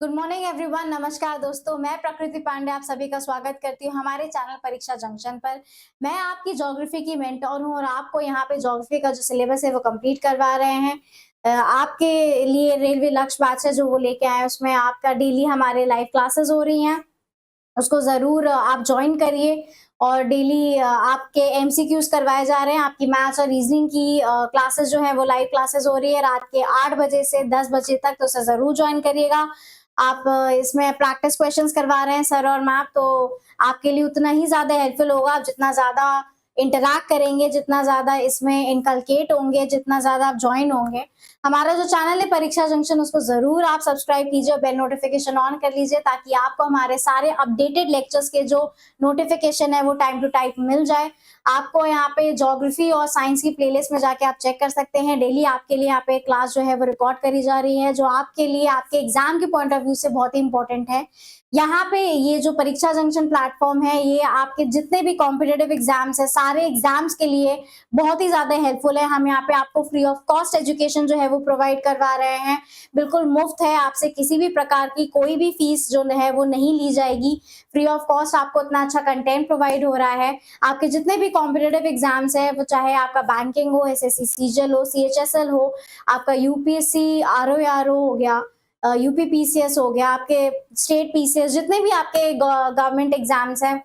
Good morning everyone. नमस्कार दोस्तों, मैं प्रकृति पांडे आप सभी का स्वागत करती हूँ हमारे चैनल परीक्षा जंक्शन पर। मैं आपकी ज्योग्राफी की मेंटोर हूँ और आपको यहाँ पे ज्योग्राफी का जो सिलेबस है वो कंप्लीट करवा रहे हैं। आपके लिए रेलवे लक्ष्य बैच है जो वो लेके आए, उसमें आपका डेली हमारे लाइव क्लासेस हो रही हैं, उसको ज़रूर आप जॉइन करिए। और डेली आपके एमसीक्यूज़ करवाए जा रहे हैं। आपकी मैथ्स और रीजनिंग की क्लासेस जो है वो लाइव क्लासेस हो रही है रात के 8 बजे से 10 बजे तक, तो उसे ज़रूर जॉइन करिएगा। आप इसमें प्रैक्टिस क्वेश्चंस करवा रहे हैं सर और मैम, तो आपके लिए उतना ही ज़्यादा हेल्पफुल होगा। आप जितना ज़्यादा इंटरैक्ट करेंगे, जितना ज़्यादा इसमें इनकलकेट होंगे, जितना ज़्यादा आप जॉइन होंगे, हमारा जो चैनल है परीक्षा जंक्शन, उसको ज़रूर आप सब्सक्राइब कीजिए और बेल नोटिफिकेशन ऑन कर लीजिए ताकि आपको हमारे सारे अपडेटेड लेक्चर्स के जो नोटिफिकेशन है वो टाइम टू टाइम मिल जाए। आपको यहाँ पे ज्योग्राफी और साइंस की प्लेलिस्ट में जाके आप चेक कर सकते हैं। डेली आपके लिए यहाँ पे क्लास जो है वो रिकॉर्ड करी जा रही है, जो आपके लिए आपके एग्जाम के पॉइंट ऑफ व्यू से बहुत ही इंपॉर्टेंट है। यहाँ पे ये जो परीक्षा जंक्शन प्लेटफॉर्म है, ये आपके जितने भी कॉम्पिटेटिव एग्जाम्स है, सारे एग्जाम्स के लिए बहुत ही ज्यादा हेल्पफुल है। हम यहाँ पे आपको फ्री ऑफ कॉस्ट एजुकेशन जो है वो प्रोवाइड करवा रहे हैं, बिल्कुल मुफ्त है। आपसे किसी भी प्रकार की कोई भी फीस जो है वो नहीं ली जाएगी। फ्री ऑफ कॉस्ट आपको इतना अच्छा कंटेंट प्रोवाइड हो रहा है। आपके जितने भी कॉम्पिटेटिव एग्जाम्स है, वो चाहे आपका बैंकिंग हो, एसएससी सीजीएल हो, सीएचएसएल हो, आपका यूपीएससी आरओआरओ हो गया, यूपी पीसीएस हो गया, आपके स्टेट पीसीएस, जितने भी आपके गवर्नमेंट एग्जाम्स हैं,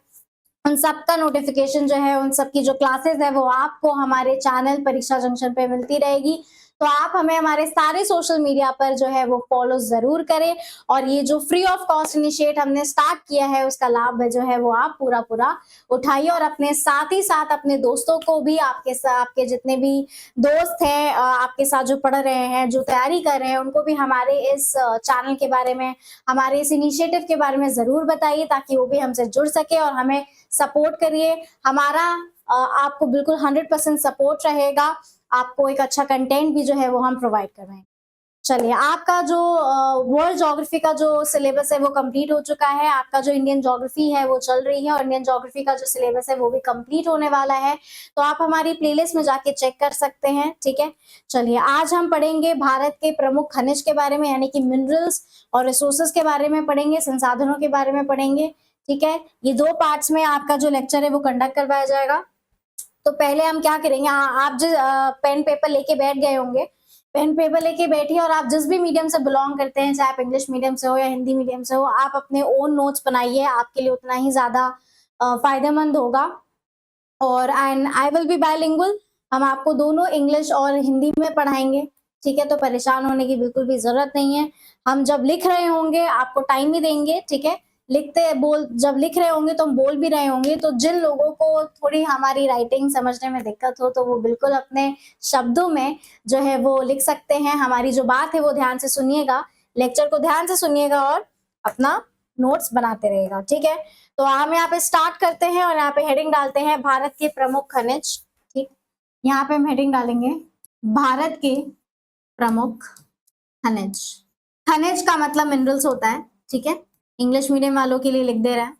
उन सब का नोटिफिकेशन जो है, उन सब की जो क्लासेस है वो आपको हमारे चैनल परीक्षा जंक्शन पे मिलती रहेगी। तो आप हमें हमारे सारे सोशल मीडिया पर जो है वो फॉलो जरूर करें और ये जो फ्री ऑफ कॉस्ट इनिशिएट हमने स्टार्ट किया है उसका लाभ जो है वो आप पूरा पूरा उठाइए और अपने साथ ही साथ अपने दोस्तों को भी, आपके जितने भी दोस्त हैं आपके साथ जो पढ़ रहे हैं, जो तैयारी कर रहे हैं, उनको भी हमारे इस चैनल के बारे में, हमारे इस इनिशिएटिव के बारे में जरूर बताइए ताकि वो भी हमसे जुड़ सके और हमें सपोर्ट करिए। हमारा आपको बिल्कुल 100% सपोर्ट रहेगा। आपको एक अच्छा कंटेंट भी जो है वो हम प्रोवाइड कर रहे हैं। चलिए, आपका जो वर्ल्ड ज्योग्राफी का जो सिलेबस है वो कंप्लीट हो चुका है। आपका जो इंडियन ज्योग्राफी है वो चल रही है और इंडियन ज्योग्राफी का जो सिलेबस है वो भी कंप्लीट होने वाला है, तो आप हमारी प्लेलिस्ट में जाके चेक कर सकते हैं। ठीक है, चलिए आज हम पढ़ेंगे भारत के प्रमुख खनिज के बारे में, यानी कि मिनरल्स और रिसोर्सेज के बारे में पढ़ेंगे, संसाधनों के बारे में पढ़ेंगे। ठीक है, ये दो पार्ट्स में आपका जो लेक्चर है वो कंडक्ट करवाया जाएगा। तो पहले हम क्या करेंगे, आप जो पेन पेपर लेके बैठ गए होंगे, पेन पेपर लेके बैठिए और आप जिस भी मीडियम से बिलोंग करते हैं, चाहे आप इंग्लिश मीडियम से हो या हिंदी मीडियम से हो, आप अपने ओन नोट्स बनाइए। आपके लिए उतना ही ज्यादा फायदेमंद होगा। और and I will be bilingual, हम आपको दोनों इंग्लिश और हिंदी में पढ़ाएंगे। ठीक है, तो परेशान होने की बिल्कुल भी जरूरत नहीं है। हम जब लिख रहे होंगे आपको टाइम भी देंगे। ठीक है, जब लिख रहे होंगे तो हम बोल भी रहे होंगे, तो जिन लोगों को थोड़ी हमारी राइटिंग समझने में दिक्कत हो तो वो बिल्कुल अपने शब्दों में जो है वो लिख सकते हैं। हमारी जो बात है वो ध्यान से सुनिएगा, लेक्चर को ध्यान से सुनिएगा और अपना नोट्स बनाते रहेगा। ठीक है, तो हम यहाँ पे स्टार्ट करते हैं और यहाँ पे हेडिंग डालते हैं भारत के प्रमुख खनिज। ठीक, यहाँ पे हम हेडिंग डालेंगे भारत के प्रमुख खनिज। खनिज का मतलब मिनरल्स होता है। ठीक है, इंग्लिश मीडियम वालों के लिए लिख दे रहा है।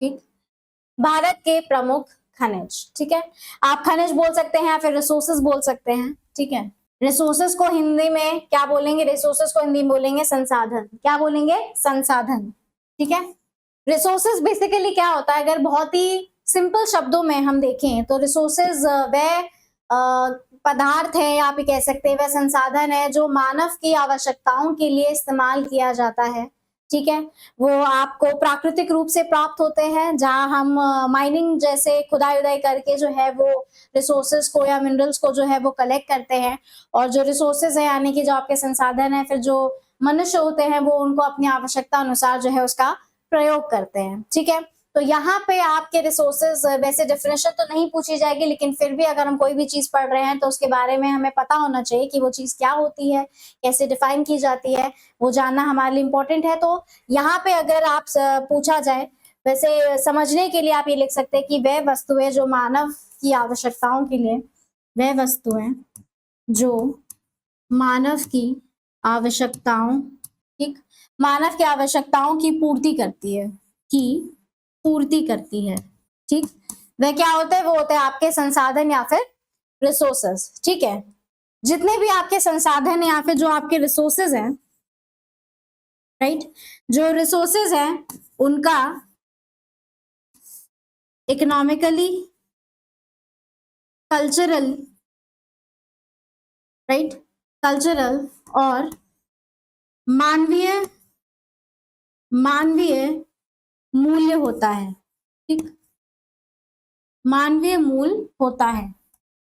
ठीक, भारत के प्रमुख खनिज। ठीक है, आप खनिज बोल सकते हैं या फिर रिसोर्सेज बोल सकते हैं। ठीक है, रिसोर्सेज को हिंदी में क्या बोलेंगे, रिसोर्सेज को हिंदी में बोलेंगे संसाधन। क्या बोलेंगे, संसाधन। ठीक है, रिसोर्सेज बेसिकली क्या होता है, अगर बहुत ही सिंपल शब्दों में हम देखें तो रिसोर्सेज वह पदार्थ है, आप ये कह सकते हैं वह संसाधन है जो मानव की आवश्यकताओं के लिए इस्तेमाल किया जाता है। ठीक है, वो आपको प्राकृतिक रूप से प्राप्त होते हैं, जहां हम माइनिंग जैसे खुदाई उदाई करके जो है वो रिसोर्सेज को या मिनरल्स को जो है वो कलेक्ट करते हैं। और जो रिसोर्सेज है यानी कि जो आपके संसाधन है, फिर जो मनुष्य होते हैं वो उनको अपनी आवश्यकता अनुसार जो है उसका प्रयोग करते हैं। ठीक है, तो यहाँ पे आपके रिसोर्सेज वैसे डेफिनेशन तो नहीं पूछी जाएगी, लेकिन फिर भी अगर हम कोई भी चीज पढ़ रहे हैं तो उसके बारे में हमें पता होना चाहिए कि वो चीज क्या होती है, कैसे डिफाइन की जाती है, वो जानना हमारे लिए इम्पोर्टेंट है। तो यहाँ पे अगर आप पूछा जाए, वैसे समझने के लिए आप ये लिख सकते हैं कि वह वस्तुएं जो मानव की आवश्यकताओं के लिए, वह वस्तुएं जो मानव की आवश्यकताओं, ठीक, मानव की आवश्यकताओं की पूर्ति करती है, की पूर्ति करती है। ठीक, वह क्या होते हैं, वो होते हैं आपके संसाधन या फिर रिसोर्सेस। ठीक है, जितने भी आपके संसाधन या फिर जो आपके रिसोर्सेज हैं राइट। जो रिसोर्सेज हैं उनका इकोनॉमिकली, कल्चरल, राइट, कल्चरल और मानवीय मानवीय मूल्य होता है। ठीक, मानवीय मूल्य होता है।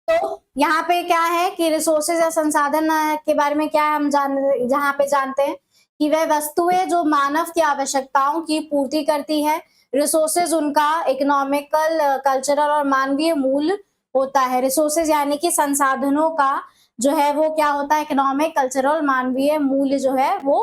तो यहाँ पे क्या है कि रिसोर्सेज या संसाधन के बारे में क्या है, हम जहाँ पे जानते हैं कि वह वस्तुएं जो मानव की आवश्यकताओं की पूर्ति करती है। रिसोर्सेज उनका इकोनॉमिकल, कल्चरल और मानवीय मूल्य होता है। रिसोर्सेज यानी कि संसाधनों का जो है वो क्या होता है, इकोनॉमिक, कल्चरल, मानवीय मूल्य जो है वो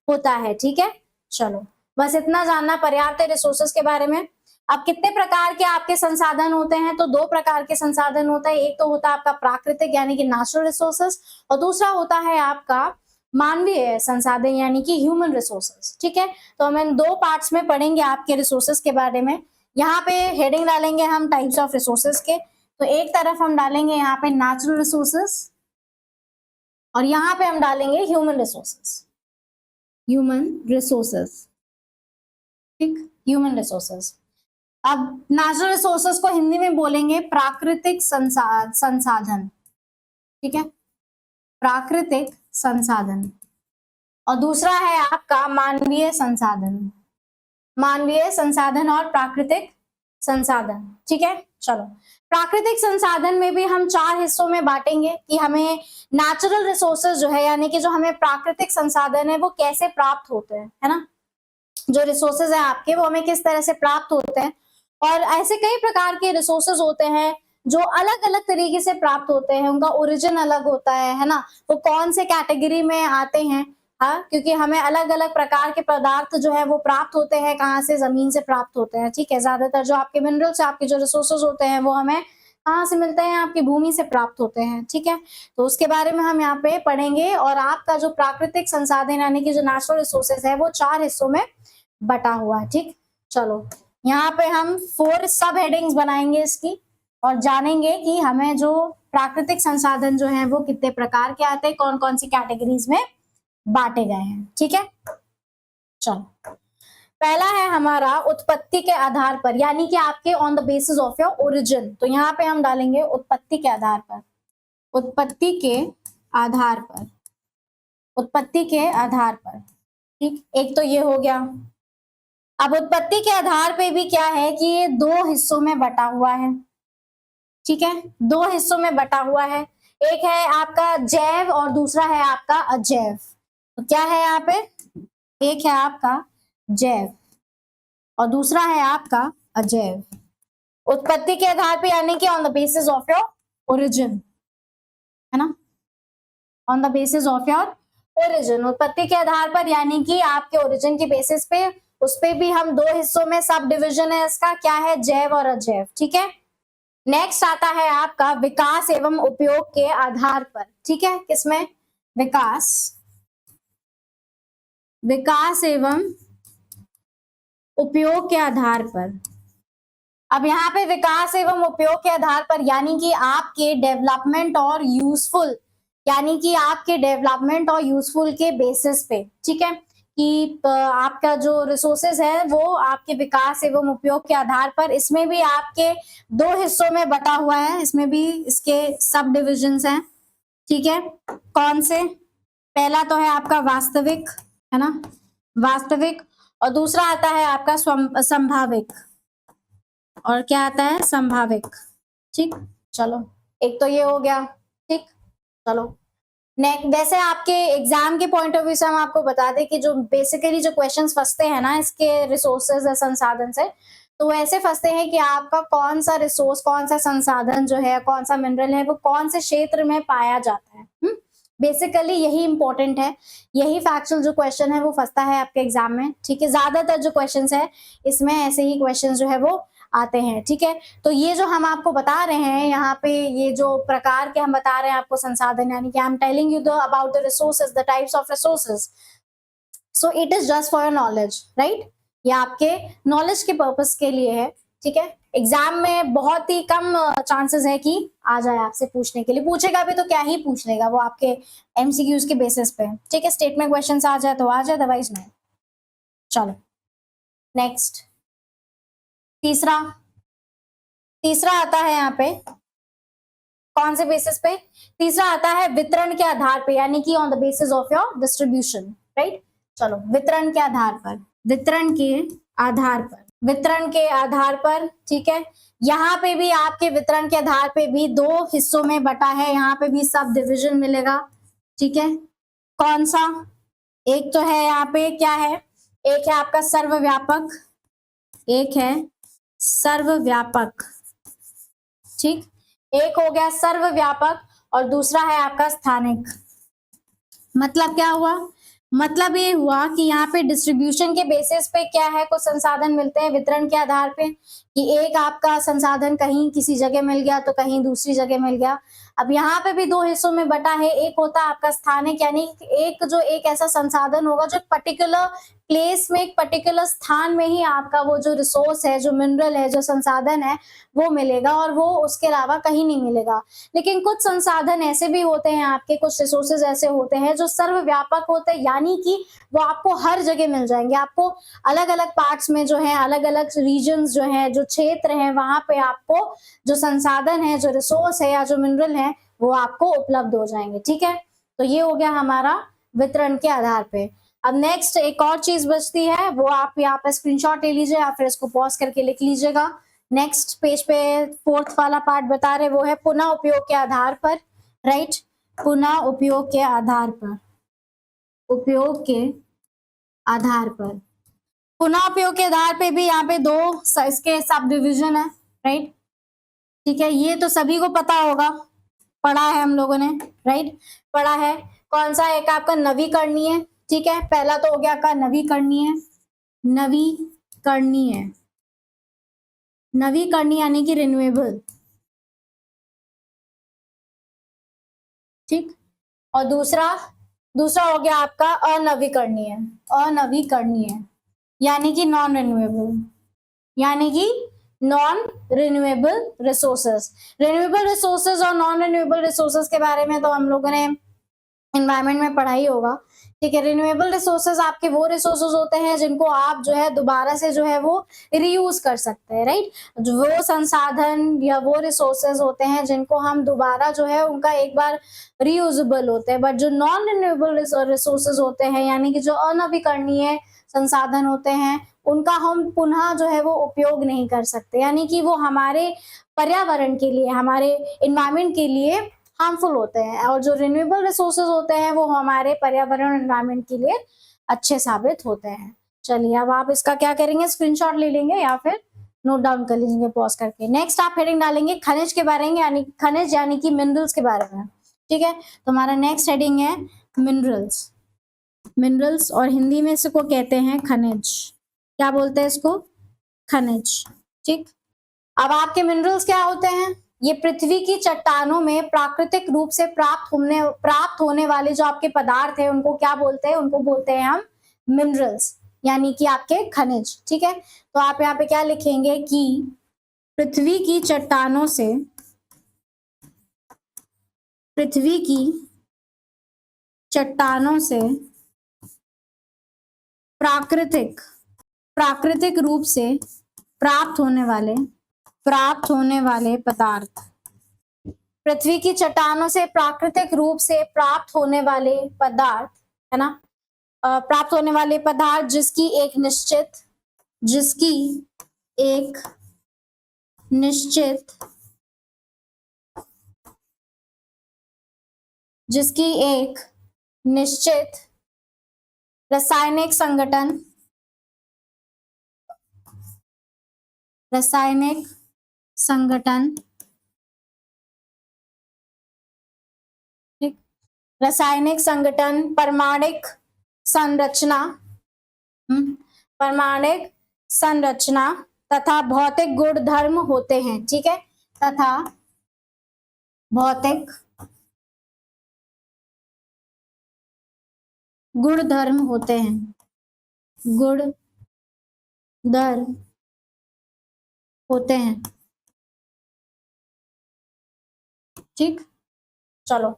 होता है। ठीक है, चलो बस इतना जानना पर्याप्त है रिसोर्सेज के बारे में। अब कितने प्रकार के आपके संसाधन होते हैं, तो दो प्रकार के संसाधन होता है। एक तो होता है आपका प्राकृतिक यानी कि नेचुरल रिसोर्सेज, और दूसरा होता है आपका मानवीय संसाधन यानी कि ह्यूमन रिसोर्सेज। ठीक है, तो हम इन दो पार्ट्स में पढ़ेंगे आपके रिसोर्सेज के बारे में। यहाँ पे हेडिंग डालेंगे हम टाइप्स ऑफ रिसोर्सेज के, तो एक तरफ हम डालेंगे यहाँ पे नेचुरल रिसोर्सेज और यहाँ पे हम डालेंगे ह्यूमन रिसोर्सेज। ह्यूमन रिसोर्सेज, ठीक, ह्यूमन रिसोर्सेज। अब नेचुरल रिसोर्सेज को हिंदी में बोलेंगे प्राकृतिक संसाधन। ठीक है, प्राकृतिक संसाधन। और दूसरा है आपका मानवीय संसाधन। मानवीय संसाधन और प्राकृतिक संसाधन। ठीक है, चलो प्राकृतिक संसाधन में भी हम चार हिस्सों में बांटेंगे कि हमें नेचुरल रिसोर्सेज जो है यानी कि जो हमें प्राकृतिक संसाधन है वो कैसे प्राप्त होते हैं, है ना। जो रिसोर्सेज है आपके वो हमें किस तरह से प्राप्त होते हैं, और ऐसे कई प्रकार के रिसोर्सेज होते हैं जो अलग अलग तरीके से प्राप्त होते हैं, उनका ओरिजिन अलग होता है ना, वो कौन से कैटेगरी में आते हैं। हाँ, क्योंकि हमें अलग अलग प्रकार के पदार्थ जो है वो प्राप्त होते हैं, कहाँ से, जमीन से प्राप्त होते हैं। ठीक है, ज्यादातर जो आपके मिनरल्स, आपके जो रिसोर्सेज होते हैं वो हमें कहाँ से मिलते हैं, आपकी भूमि से प्राप्त होते हैं। ठीक है, तो उसके बारे में हम यहाँ पे पढ़ेंगे। और आपका जो प्राकृतिक संसाधन यानी कि जो नेचुरल रिसोर्सेज है वो चार हिस्सों में बटा हुआ है। ठीक, चलो यहाँ पे हम 4 सब हेडिंग्स बनाएंगे इसकी, और जानेंगे कि हमें जो प्राकृतिक संसाधन जो है वो कितने प्रकार के आते हैं, कौन कौन सी कैटेगरीज में बांटे गए हैं। ठीक है, चलो पहला है हमारा उत्पत्ति के आधार पर, यानी कि आपके on the basis of your origin. तो यहाँ पे हम डालेंगे उत्पत्ति के आधार पर। उत्पत्ति के आधार पर, उत्पत्ति के आधार पर। ठीक, एक तो ये हो गया। अब उत्पत्ति के आधार पे भी क्या है कि ये दो हिस्सों में बटा हुआ है। ठीक है, दो हिस्सों में बटा हुआ है। एक है आपका जैव और दूसरा है आपका अजैव। तो क्या है यहाँ पे, एक है आपका जैव और दूसरा है आपका अजैव। उत्पत्ति के आधार पे यानी कि on the basis of your origin, है ना, on the basis of your origin. उत्पत्ति के आधार पर यानी कि आपके ओरिजिन की बेसिस पे, उस पे भी हम दो हिस्सों में सब डिविजन है इसका, क्या है, जैव और अजैव। ठीक है, नेक्स्ट आता है आपका विकास एवं उपयोग के आधार पर। ठीक है, किसमें, विकास, विकास एवं उपयोग के आधार पर। अब यहाँ पे विकास एवं उपयोग के आधार पर यानी कि आपके डेवलपमेंट और यूजफुल, यानी कि आपके डेवलपमेंट और यूजफुल के बेसिस पे। ठीक है, कि आपका जो रिसोर्सेज है वो आपके विकास एवं उपयोग के आधार पर, इसमें भी आपके दो हिस्सों में बटा हुआ है, इसमें भी इसके सब डिविजन्स हैं। ठीक है, कौन से, पहला तो है आपका वास्तविक, है ना, वास्तविक, और दूसरा आता है आपका संभाविक, और क्या आता है, संभाविक। ठीक, चलो एक तो ये हो गया। ठीक, चलो नेक्स्ट, वैसे आपके एग्जाम के पॉइंट ऑफ व्यू से हम आपको बता दें कि जो बेसिकली जो क्वेश्चंस फंसते हैं ना इसके रिसोर्सेज या संसाधन से, तो ऐसे फंसते हैं कि आपका कौन सा रिसोर्स, कौन सा संसाधन जो है, कौन सा मिनरल है वो कौन से क्षेत्र में पाया जाता है। बेसिकली यही इंपॉर्टेंट है, यही फैक्चुअल जो क्वेश्चन है वो फंसता है आपके एग्जाम में। ठीक है, ज्यादातर जो क्वेश्चंस है इसमें ऐसे ही क्वेश्चंस जो है वो आते हैं। ठीक है, तो ये जो हम आपको बता रहे हैं यहाँ पे, ये जो प्रकार के हम बता रहे हैं आपको संसाधन, यानी कि I am telling you the about the resources, the types of resources, so it is just for your knowledge, right. ये आपके नॉलेज के पर्पस के लिए है। ठीक है, एग्जाम में बहुत ही कम चांसेस है कि आ जाए आपसे पूछने के लिए, पूछेगा भी तो क्या ही पूछ लेगा, वो आपके एमसीक्यूज के बेसिस पे। ठीक है, स्टेटमेंट क्वेश्चन आ जाए तो आ जाए, अदरवाइज नहीं। चलो नेक्स्ट, तीसरा तीसरा आता है यहाँ पे कौन से बेसिस पे, तीसरा आता है वितरण के आधार पे, यानी कि on the basis of your distribution, right. चलो वितरण के आधार पर, वितरण के आधार पर, वितरण के आधार पर, ठीक है। यहाँ पे भी आपके वितरण के आधार पे भी दो हिस्सों में बटा है, यहाँ पे भी सब डिविजन मिलेगा, ठीक है। कौन सा, एक तो है यहाँ पे क्या है, एक है आपका सर्वव्यापक, एक है सर्वव्यापक, ठीक। एक हो गया सर्वव्यापक और दूसरा है आपका स्थानिक। मतलब क्या हुआ, मतलब ये हुआ कि यहाँ पे डिस्ट्रीब्यूशन के बेसिस पे क्या है, कुछ संसाधन मिलते हैं वितरण के आधार पे, कि एक आपका संसाधन कहीं किसी जगह मिल गया तो कहीं दूसरी जगह मिल गया। अब यहाँ पे भी दो हिस्सों में बटा है, एक होता है आपका स्थानिक, यानी एक ऐसा संसाधन होगा जो पर्टिकुलर प्लेस में, एक पर्टिकुलर स्थान में ही आपका वो जो रिसोर्स है, जो मिनरल है, जो संसाधन है वो मिलेगा, और वो उसके अलावा कहीं नहीं मिलेगा। लेकिन कुछ संसाधन ऐसे भी होते हैं आपके, कुछ रिसोर्सेज ऐसे होते हैं जो सर्वव्यापक होते हैं, यानी कि वो आपको हर जगह मिल जाएंगे। आपको अलग अलग पार्ट्स में जो है, अलग अलग रीजन्स जो है, जो क्षेत्र है, वहां पे आपको जो संसाधन है, जो रिसोर्स है या जो मिनरल है वो आपको उपलब्ध हो जाएंगे, ठीक है। तो ये हो गया हमारा वितरण के आधार पे। अब नेक्स्ट एक और चीज बचती है, वो आप यहाँ पे स्क्रीनशॉट ले लीजिए या फिर इसको पॉज करके लिख लीजिएगा। नेक्स्ट पेज पे फोर्थ वाला पार्ट बता रहे, वो है पुनः उपयोग के आधार पर, राइट। पुनः उपयोग के आधार पर, उपयोग के आधार पर, पुनः उपयोग के आधार पे भी यहाँ पे दो इसके सब डिविजन है, राइट। ठीक है, ये तो सभी को पता होगा, पढ़ा है हम लोगों ने, राइट, पढ़ा है। कौन सा, एक आपका नवीकरणीय, ठीक है। पहला तो हो गया आपका नवीकरणीय, नवीकरणीय, नवीकरणीय यानी कि रिन्यूएबल, ठीक। और दूसरा हो गया आपका अनवीकरणीय, अनवीकरणीय यानी कि नॉन रिन्यूएबल, यानी कि non renewable resources. Renewable resources और नॉन रिन्यूएबल रिसोर्सेज के बारे में तो हम लोगों ने एनवायरमेंट में पढ़ा ही होगा, ठीक है। रिन्यूएबल रिसोर्सेज आपके वो रिसोर्सेज होते हैं जिनको आप जो है दोबारा से जो है वो रीयूज कर सकते हैं, राइट। वो संसाधन या वो रिसोर्सेज होते हैं जिनको हम दोबारा जो है उनका एक बार रीयूजेबल होते हैं। बट जो नॉन रिन्यूएबल रिसोर्सेज होते हैं, यानी कि जो अनवीकरणीय संसाधन होते हैं, उनका हम पुनः जो है वो उपयोग नहीं कर सकते, यानी कि वो हमारे पर्यावरण के लिए, हमारे एनवायरमेंट के लिए हार्मफुल होते हैं। और जो रिन्यूएबल रिसोर्सेज होते हैं वो हमारे पर्यावरण एनवायरमेंट के लिए अच्छे साबित होते हैं। चलिए अब आप इसका क्या करेंगे, स्क्रीनशॉट ले लेंगे या फिर नोट डाउन कर लीजिए पॉज करके। नेक्स्ट आप हेडिंग डालेंगे खनिज के बारे में, यानी खनिज यानी कि मिनरल्स के बारे में, ठीक है। तो हमारा नेक्स्ट हेडिंग है मिनरल्स। मिनरल्स और हिंदी में इसको कहते हैं खनिज। क्या बोलते हैं इसको, खनिज, ठीक। अब आपके मिनरल्स क्या होते हैं, ये पृथ्वी की चट्टानों में प्राकृतिक रूप से प्राप्त होने वाले जो आपके पदार्थ है उनको क्या बोलते हैं, उनको बोलते हैं हम मिनरल्स, यानी कि आपके खनिज, ठीक है। तो आप यहाँ पे क्या लिखेंगे कि पृथ्वी की चट्टानों से, पृथ्वी की चट्टानों से प्राकृतिक रूप से प्राप्त होने वाले पदार्थ, पृथ्वी की चट्टानों से प्राकृतिक रूप से प्राप्त होने वाले पदार्थ, है ना, प्राप्त होने वाले पदार्थ जिसकी एक निश्चित रासायनिक संगठन, रासायनिक संगठन, परमाणिक संरचना तथा भौतिक गुणधर्म होते हैं, ठीक है, तथा भौतिक गुणधर्म होते हैं, गुणधर्म होते हैं, ठीक। चलो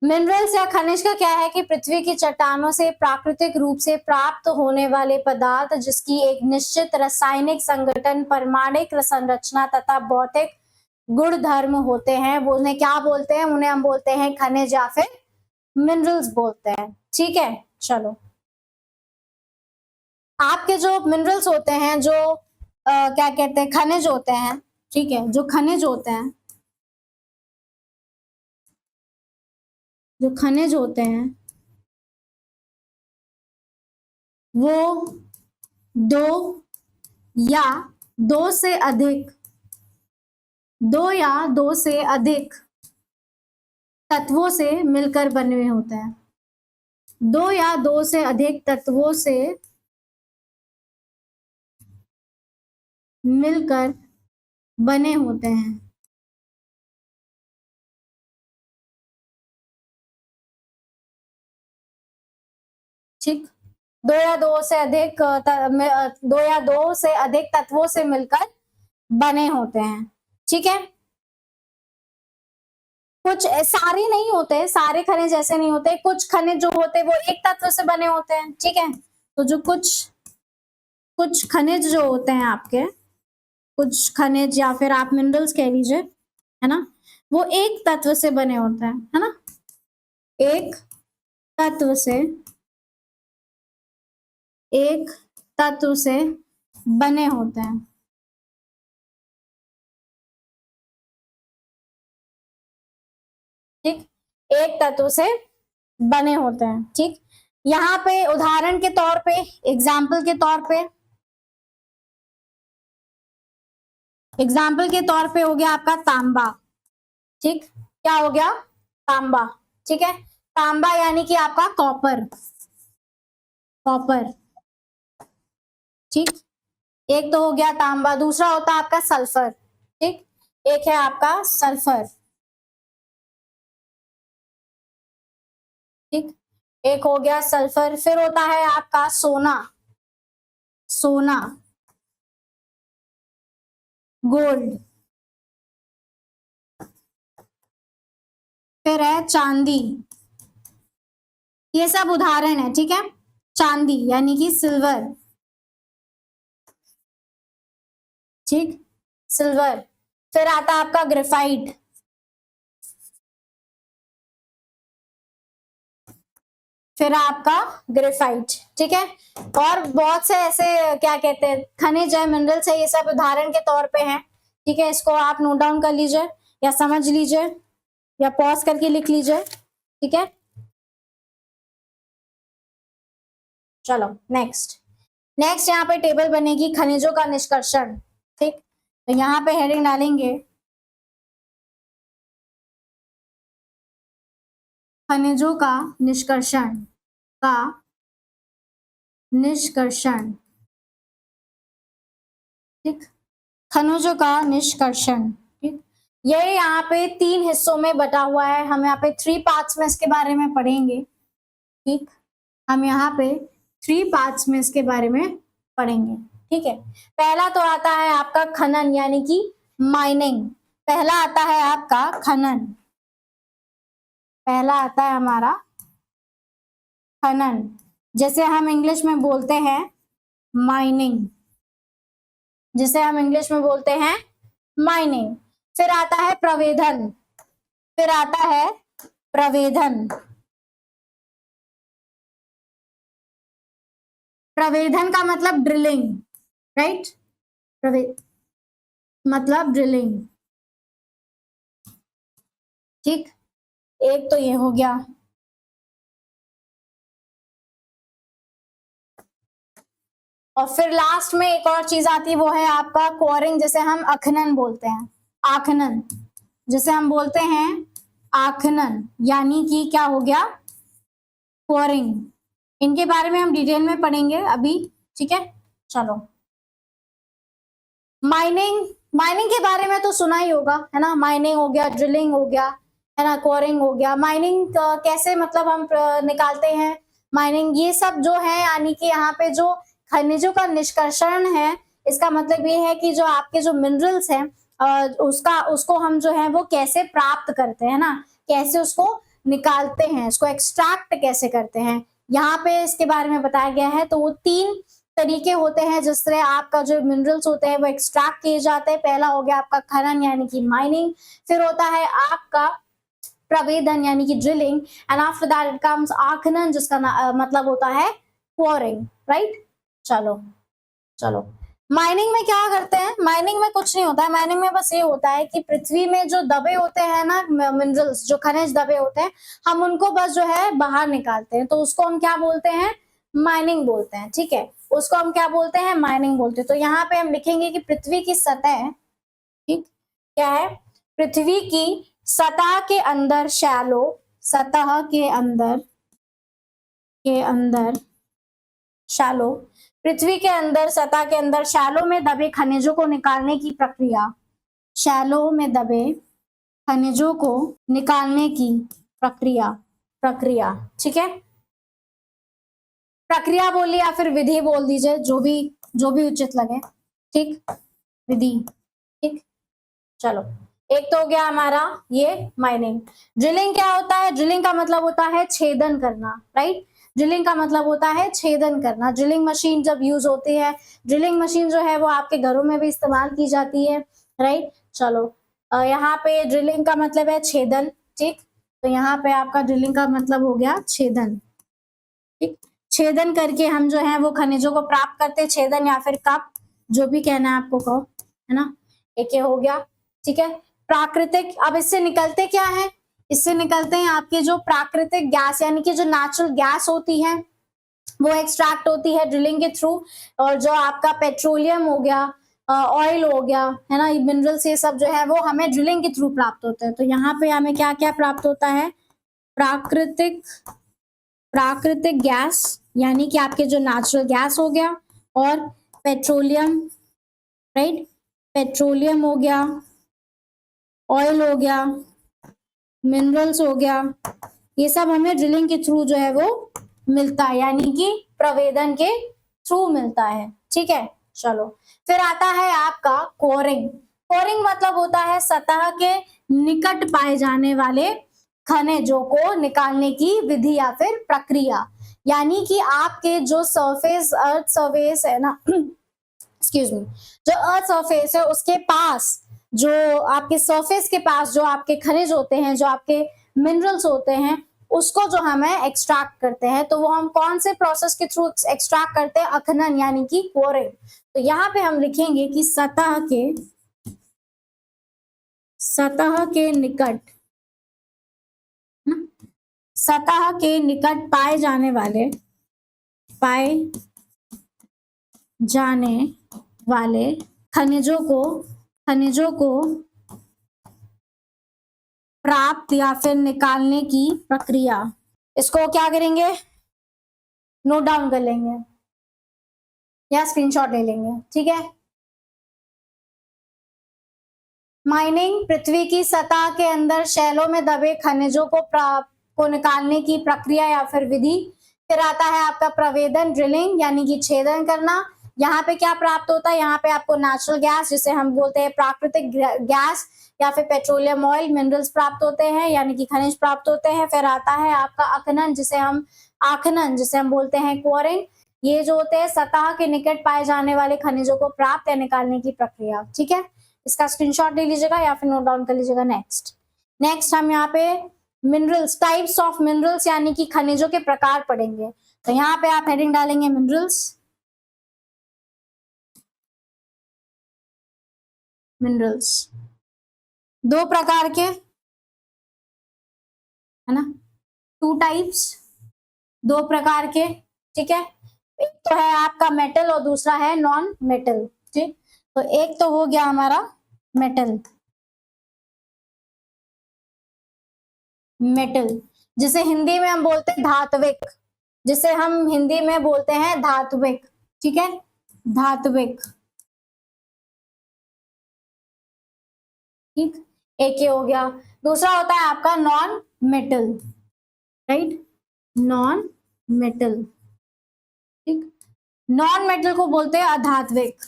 मिनरल्स या खनिज का क्या है कि पृथ्वी की चट्टानों से प्राकृतिक रूप से प्राप्त होने वाले पदार्थ जिसकी एक निश्चित रासायनिक संगठन, परमाणुक संरचना तथा भौतिक गुण धर्म होते हैं, वो उन्हें क्या बोलते हैं? उन्हें हम बोलते हैं खनिज या फिर मिनरल्स बोलते हैं। ठीक है, चलो। आपके जो मिनरल्स होते हैं, जो क्या कहते हैं, खनिज होते हैं, ठीक है, जो खनिज होते हैं, जो खनिज होते हैं वो दो या दो से अधिक तत्वों से मिलकर बने हुए होते हैं। दो या दो से अधिक तत्वों से मिलकर बने होते हैं। ठीक, दो या दो से अधिक तत्वों से मिलकर बने होते हैं। ठीक है, कुछ सारे नहीं होते, सारे खनिज ऐसे नहीं होते, कुछ खनिज जो होते हैं वो एक तत्व से बने होते हैं। ठीक है, तो जो कुछ खनिज जो होते हैं आपके, कुछ खनिज या फिर आप मिनरल्स कह लीजिए, है ना, वो एक तत्व से बने होते हैं, है ना, एक तत्व से बने होते हैं। ठीक, एक तत्व से बने होते हैं। ठीक, यहाँ पे उदाहरण के तौर पे, एग्जाम्पल के तौर पे हो गया आपका तांबा। ठीक, क्या हो गया? तांबा। ठीक है, तांबा यानी कि आपका कॉपर। ठीक, एक तो हो गया तांबा, दूसरा होता है आपका सल्फर। ठीक, एक है आपका सल्फर। ठीक, एक हो गया सल्फर। फिर होता है आपका सोना, गोल्ड। फिर है चांदी। ये सब उदाहरण है। ठीक है, चांदी यानी कि सिल्वर। ठीक, सिल्वर। फिर आता है आपका ग्रेफाइट। फिर आपका ग्रेफाइट। ठीक है, और बहुत से ऐसे क्या कहते हैं खनिज है, मिनरल्स है, ये सब उदाहरण के तौर पे हैं। ठीक है, इसको आप नोट डाउन कर लीजिए या समझ लीजिए या पॉज करके लिख लीजिए। ठीक है, चलो नेक्स्ट यहाँ पे टेबल बनेगी खनिजों का निष्कर्षण। ठीक, तो यहाँ पे हेडिंग डालेंगे खनिजों का निष्कर्षण ठीक, खनिजों का निष्कर्षण। ठीक, ये यहाँ पे 3 हिस्सों में बटा हुआ है। हम यहाँ पे 3 पार्ट्स में इसके बारे में पढ़ेंगे। ठीक, हम यहाँ पे 3 पार्ट्स में इसके बारे में पढ़ेंगे। ठीक है, पहला तो आता है आपका खनन यानी कि माइनिंग। पहला आता है आपका खनन, पहला आता है हमारा खनन, जैसे हम इंग्लिश में बोलते हैं माइनिंग, जिसे हम इंग्लिश में बोलते हैं माइनिंग। फिर आता है प्रवेधन, प्रवेधन का मतलब ड्रिलिंग, राइट, मतलब ड्रिलिंग। ठीक, एक तो ये हो गया। और फिर लास्ट में एक और चीज आती है, वो है आपका कोरिंग, जैसे हम अखनन बोलते हैं, आखनन, जैसे हम बोलते हैं आखनन, यानी कि क्या हो गया? कोरिंग। इनके बारे में हम डिटेल में पढ़ेंगे अभी। ठीक है, चलो। माइनिंग के बारे में तो सुना ही होगा, है ना, माइनिंग हो गया, ड्रिलिंग हो गया, है ना, कोरिंग हो गया। माइनिंग कैसे मतलब हम निकालते हैं माइनिंग, ये सब जो है, यानी कि यहाँ पे जो खनिजों का निष्कर्षण है, इसका मतलब ये है कि जो आपके जो मिनरल्स हैं उसको हम जो है वो कैसे प्राप्त करते हैं ना, कैसे उसको निकालते हैं, इसको एक्सट्रैक्ट कैसे करते हैं, यहाँ पे इसके बारे में बताया गया है। तो वो 3 तरीके होते हैं जिस तरह आपका जो मिनरल्स होते हैं वो एक्सट्रैक्ट किए जाते हैं। पहला हो गया आपका खनन यानी कि माइनिंग, फिर होता है आपका प्रवेदन यानी कि drilling, and after that it comes आखनन जिसका मतलब होता है क्वोरिंग, राइट। चलो चलो माइनिंग में क्या करते हैं, माइनिंग में कुछ नहीं होता है, माइनिंग में बस ये होता है कि पृथ्वी में जो दबे होते हैं ना मिनरल्स, जो खनिज दबे होते हैं, हम उनको बस जो है बाहर निकालते हैं, तो उसको हम क्या बोलते हैं, माइनिंग बोलते हैं, ठीक है, उसको हम क्या बोलते हैं, माइनिंग बोलते हैं। तो यहाँ पे हम लिखेंगे कि पृथ्वी की सतह, ठीक, क्या है, पृथ्वी की सतह के अंदर शैलो, सतह के अंदर शैलो, पृथ्वी के अंदर सतह के अंदर शैलो में दबे खनिजों को निकालने की प्रक्रिया, शैलो में दबे खनिजों को निकालने की प्रक्रिया, ठीक है, प्रक्रिया बोलिए या फिर विधि बोल दीजिए, जो भी उचित लगे, ठीक, विधि, ठीक। चलो एक तो हो गया हमारा ये माइनिंग। ड्रिलिंग क्या होता है, ड्रिलिंग का मतलब होता है छेदन करना, राइट, ड्रिलिंग का मतलब होता है छेदन करना। ड्रिलिंग मशीन जब यूज होती है, ड्रिलिंग मशीन जो है वो आपके घरों में भी इस्तेमाल की जाती है, राइट। चलो यहाँ पे ड्रिलिंग का मतलब है छेदन, ठीक, तो यहाँ पे आपका ड्रिलिंग का मतलब हो गया छेदन, ठीक, छेदन करके हम जो है वो खनिजों को प्राप्त करते हैं, छेदन या फिर कप, जो भी कहना है आपको कहो, है ना, एक ये हो गया, ठीक है। प्राकृतिक, अब इससे निकलते क्या है, इससे निकलते हैं आपके जो प्राकृतिक गैस यानी कि जो नेचुरल गैस होती है वो एक्सट्रैक्ट होती है ड्रिलिंग के थ्रू, और जो आपका पेट्रोलियम हो गया, ऑयल हो गया, है ना, मिनरल्स ये सब जो है वो हमें ड्रिलिंग के थ्रू प्राप्त होते हैं। तो यहाँ पे हमें क्या क्या प्राप्त होता है, प्राकृतिक गैस यानी कि आपके जो नेचुरल गैस हो गया, और पेट्रोलियम, राइट, पेट्रोलियम हो गया, ऑयल हो गया, मिनरल्स हो गया, ये सब हमें ड्रिलिंग के थ्रू जो है वो मिलता है, यानी कि प्रवेदन के थ्रू मिलता है, ठीक है। चलो फिर आता है आपका कोरिंग। कोरिंग मतलब होता है सतह के निकट पाए जाने वाले खनिजों को निकालने की विधि या फिर प्रक्रिया, यानी कि आपके जो सरफेस, अर्थ सरफेस है ना, एक्सक्यूज मी, जो अर्थ सरफेस है उसके पास, जो आपके सरफेस के पास जो आपके खनिज होते हैं, जो आपके मिनरल्स होते हैं, उसको जो हमें एक्सट्रैक्ट करते हैं, तो वो हम कौन से प्रोसेस के थ्रू एक्सट्रैक्ट करते हैं, अखनन यानी कि कोरिंग। तो यहाँ पे हम लिखेंगे कि सतह के निकट, सतह के निकट पाए जाने वाले खनिजों को प्राप्त या फिर निकालने की प्रक्रिया, इसको क्या करेंगे, नोट डाउन कर लेंगे या स्क्रीनशॉट ले लेंगे, ठीक है। माइनिंग, पृथ्वी की सतह के अंदर शैलों में दबे खनिजों को निकालने की प्रक्रिया या फिर विधि। फिर आता है आपका प्रवेदन, ड्रिलिंग यानी कि छेदन करना। यहाँ पे क्या प्राप्त होता है, यहाँ पे आपको नेचुरल गैस जिसे हम बोलते हैं प्राकृतिक गैस या फिर पेट्रोलियम ऑयल, मिनरल्स प्राप्त होते हैं यानी कि खनिज प्राप्त होते हैं। फिर आता है आपका आखनन जिसे हम बोलते हैं क्वोरिंग। ये जो होते हैं सतह के निकट पाए जाने वाले खनिजों को प्राप्त या निकालने की प्रक्रिया, ठीक है। इसका स्क्रीनशॉट ले लीजिएगा या फिर नोट डाउन कर लीजिएगा। नेक्स्ट हम यहाँ पे मिनरल्स, टाइप्स ऑफ मिनरल्स यानी कि खनिजों के प्रकार पढ़ेंगे। तो यहाँ पे आप हेडिंग डालेंगे मिनरल्स, 2 प्रकार के, है ना, 2 टाइप्स, 2 प्रकार के, ठीक है। एक तो है आपका मेटल और दूसरा है नॉन मेटल, ठीक। तो एक तो हो गया हमारा मेटल, जिसे हिंदी में हम बोलते हैं धात्विक, ठीक है, धात्विक, ठीक। एक ये हो गया। दूसरा होता है आपका non metal, right, non metal, ठीक। नॉन मेटल को बोलते हैं अधात्विक,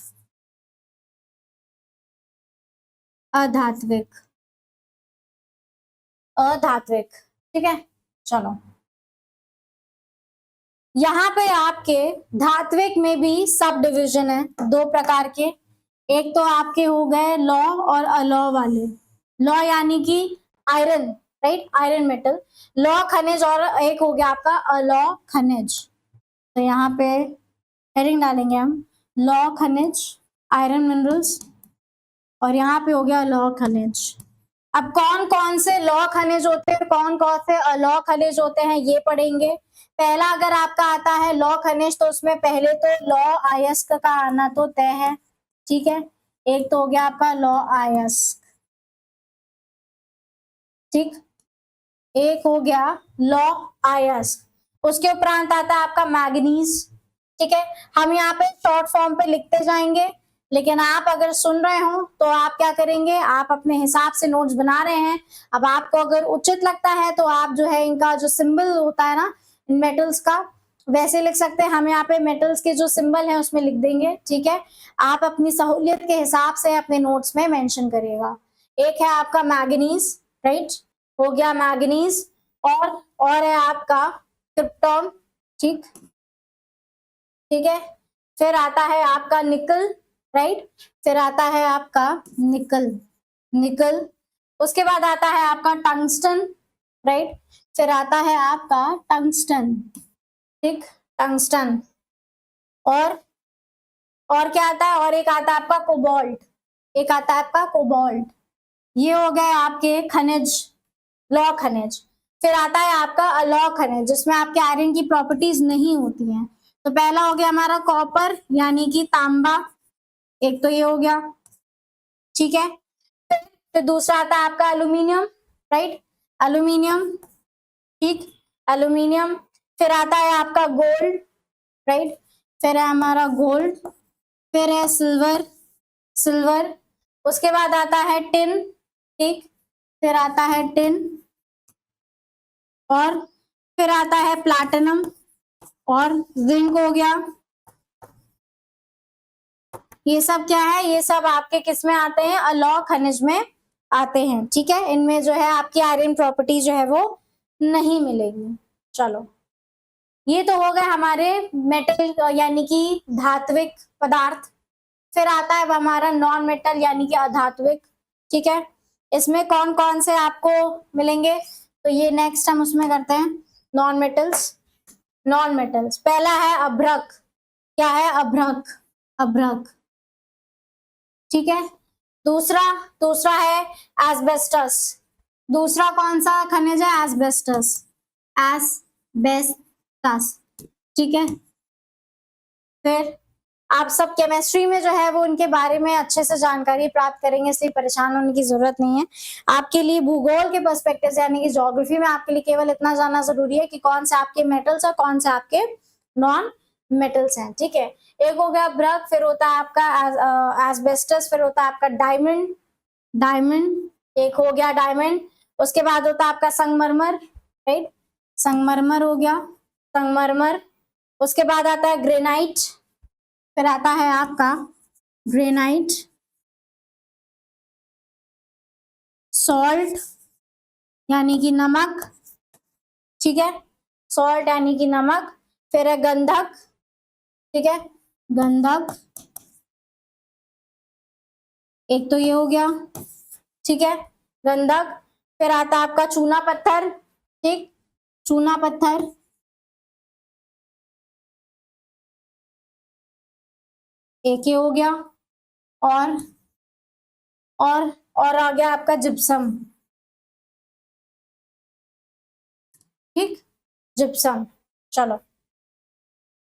अधात्विक, ठीक है, चलो यहाँ पे आपके धात्विक में भी सब डिविजन है दो प्रकार के। एक तो आपके हो गए लॉ और अलॉ वाले। लॉ यानी कि iron, right, iron metal, law खनिज, और एक हो गया आपका अलॉ खनिज। तो यहाँ पे हेडिंग डालेंगे हम लॉ खनिज, आयरन मिनरल्स, और यहाँ पे हो गया लॉ खनिज। अब कौन कौन से लॉ खनिज होते हैं, कौन कौन से अलॉ खनिज होते हैं, ये पढ़ेंगे। पहला अगर आपका आता है लॉ खनिज, तो उसमें पहले तो लॉ अयस्क का आना तो तय है, ठीक है। एक तो हो गया आपका लॉ अयस्क, ठीक, एक हो गया लॉ अयस्क। उसके उपरांत आता है आपका मैग्नीज, ठीक है। हम यहाँ पे शॉर्ट फॉर्म पे लिखते जाएंगे, लेकिन आप अगर सुन रहे हो तो आप क्या करेंगे, आप अपने हिसाब से नोट्स बना रहे हैं। अब आपको अगर उचित लगता है तो आप जो है इनका जो सिंबल होता है ना इन मेटल्स का, वैसे लिख सकते हैं। हम यहाँ पे मेटल्स के जो सिंबल है उसमें लिख देंगे, ठीक है। आप अपनी सहूलियत के हिसाब से अपने नोट्स में मेंशन करिएगा। एक है आपका मैग्नीज, राइट, हो गया मैग्नीज, और है आपका क्रिप्टॉन, ठीक, ठीक है। फिर आता है आपका निकल, राइट, फिर आता है आपका निकल, निकल। उसके बाद आता है आपका टंगस्टन, राइट, फिर आता है आपका टंगस्टन, ठीक, टंगस्टन। और क्या आता है, और एक आता है आपका कोबाल्ट, एक आता है आपका कोबाल्ट। ये हो गए आपके खनिज, लॉ खनिज। फिर आता है आपका अलॉ खनिज, जिसमें आपके आयरन की प्रॉपर्टीज नहीं होती हैं। तो पहला हो गया हमारा कॉपर यानी कि तांबा, एक तो ये हो गया, ठीक है। फिर दूसरा आता है आपका एल्यूमिनियम, राइट, एल्यूमिनियम, ठीक, एल्यूमिनियम। फिर आता है आपका गोल्ड, राइट, फिर है हमारा गोल्ड। फिर है सिल्वर, सिल्वर। उसके बाद आता है टिन, ठीक, फिर आता है टिन, और फिर आता है प्लैटिनम, और जिंक हो गया। ये सब क्या है, ये सब आपके किस में आते हैं, अलॉ खनिज में आते हैं, ठीक है। इनमें जो है आपकी आयरन प्रॉपर्टी जो है वो नहीं मिलेगी। चलो, ये तो हो गए हमारे मेटल यानी कि धात्विक पदार्थ। फिर आता है हमारा नॉन मेटल यानी कि अधात्विक, ठीक है। इसमें कौन कौन से आपको मिलेंगे, तो ये नेक्स्ट हम उसमें करते हैं नॉन मेटल्स। नॉन मेटल्स पहला है अभ्रक, क्या है, अभ्रक, अभ्रक, ठीक है। दूसरा दूसरा है एस्बेस्टस। दूसरा कौन सा खनिज है, एस्बेस्टस, एस्बेस्टस, ठीक है। फिर आप सब केमिस्ट्री में जो है वो उनके बारे में अच्छे से जानकारी प्राप्त करेंगे, इसलिए परेशान होने की जरूरत नहीं है। आपके लिए भूगोल के पर्सपेक्टिव से यानी कि ज्योग्राफी में आपके लिए केवल इतना जानना जरूरी है कि कौन से आपके मेटल्स और कौन से आपके नॉन मेटल्स हैं, ठीक है। एक हो गया ब्रक, फिर होता है आपका एस्बेस्टस, फिर होता है आपका डायमंड, डायमंड, एक हो गया डायमंड। उसके बाद होता है आपका संगमरमर, राइट, संगमरमर हो गया, संगमरमर। उसके बाद आता है ग्रेनाइट, फिर आता है आपका ग्रेनाइट। सॉल्ट यानी कि नमक, ठीक है, सॉल्ट यानी कि नमक। फिर है गंधक, ठीक है, गंधक, एक तो ये हो गया, ठीक है, गंधक। फिर आता है आपका चूना पत्थर, ठीक, चूना पत्थर, एक ये हो गया। और और आ गया आपका जिप्सम, ठीक, जिप्सम। चलो,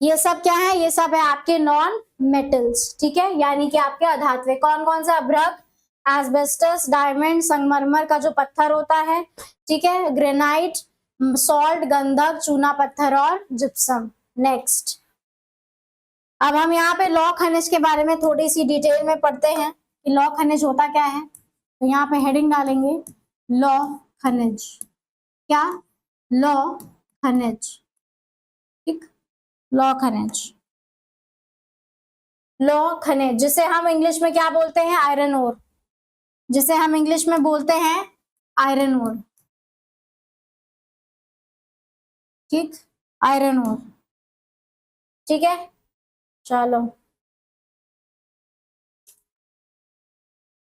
ये सब क्या है, ये सब है आपके नॉन मेटल्स, ठीक है, यानी कि आपके अधात्विक। कौन कौन सा, अभ्रक, एस्बेस्टस, डायमंड, संगमरमर का जो पत्थर होता है, ठीक है, ग्रेनाइट, सॉल्ट, गंधक, चूना पत्थर और जिप्सम। नेक्स्ट, अब हम यहाँ पे लौह खनिज के बारे में थोड़ी सी डिटेल में पढ़ते हैं कि लौह खनिज होता क्या है। तो यहाँ पे हेडिंग डालेंगे लौह खनिज, क्या, लौह खनिज, ठीक, लौह खनिज। लौह खनिज जिसे हम इंग्लिश में क्या बोलते हैं, आयरन ओर, जिसे हम इंग्लिश में बोलते हैं आयरन ओर। ठीक, आयरन ओर। ठीक है, चलो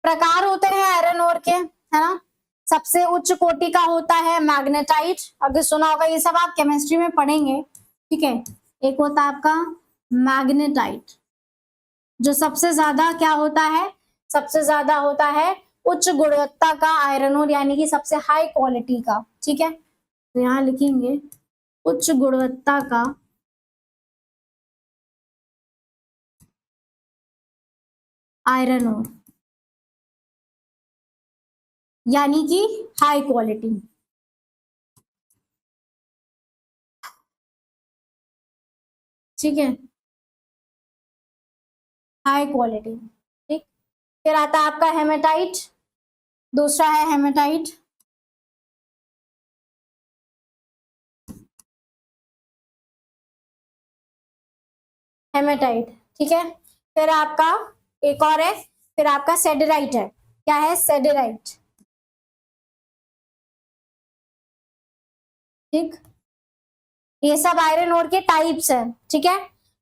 प्रकार होते हैं आयरन ओर के, है ना। सबसे उच्च कोटि का होता है मैग्नेटाइट, अगर सुना होगा, ये सब आप केमिस्ट्री में पढ़ेंगे। ठीक है, एक होता है आपका मैग्नेटाइट, जो सबसे ज्यादा क्या होता है, सबसे ज्यादा होता है उच्च गुणवत्ता का आयरन ओर, यानी कि सबसे हाई क्वालिटी का। ठीक है, तो यहां लिखेंगे उच्च गुणवत्ता का आयरन ओर, यानी कि हाई क्वालिटी। ठीक है, हाई क्वालिटी। ठीक, फिर आता है आपका हेमेटाइट, दूसरा है हेमेटाइट। हेमेटाइट, ठीक है, फिर आपका एक और है, फिर आपका सेडेराइट है। क्या है, सेडेराइट। ठीक, ये सब आयरन ओर के टाइप्स हैं। ठीक है,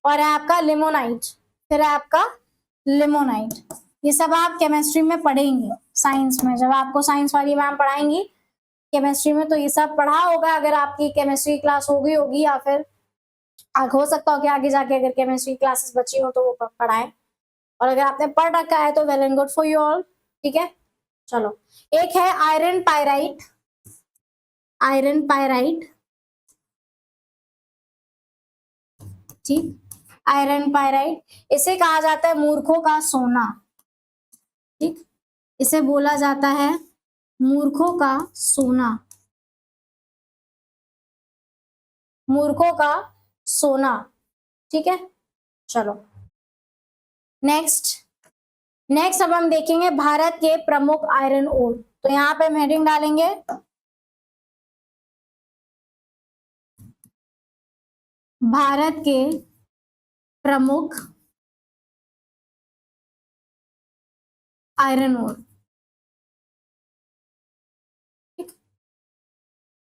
और है आपका लिमोनाइट, फिर है आपका लिमोनाइट। ये सब आप केमिस्ट्री में पढ़ेंगे, साइंस में, जब आपको साइंस वाली मैम पढ़ाएंगी केमिस्ट्री में, तो ये सब पढ़ा होगा, अगर आपकी केमिस्ट्री क्लास हो गई होगी, या फिर हो सकता हो कि आगे जाके अगर केमिस्ट्री क्लासेस बची हो तो वो पढ़ाए, और अगर आपने पढ़ रखा है तो well and good for you all. ठीक है, चलो एक है आयरन पायराइट, आयरन पायराइट। ठीक, आयरन पायराइट, इसे कहा जाता है मूर्खों का सोना। ठीक, इसे बोला जाता है मूर्खों का सोना, मूर्खों का सोना। ठीक है, चलो नेक्स्ट, नेक्स्ट अब हम देखेंगे भारत के प्रमुख आयरन ओर। तो यहाँ पे हम हेडिंग डालेंगे भारत के प्रमुख आयरन ओर।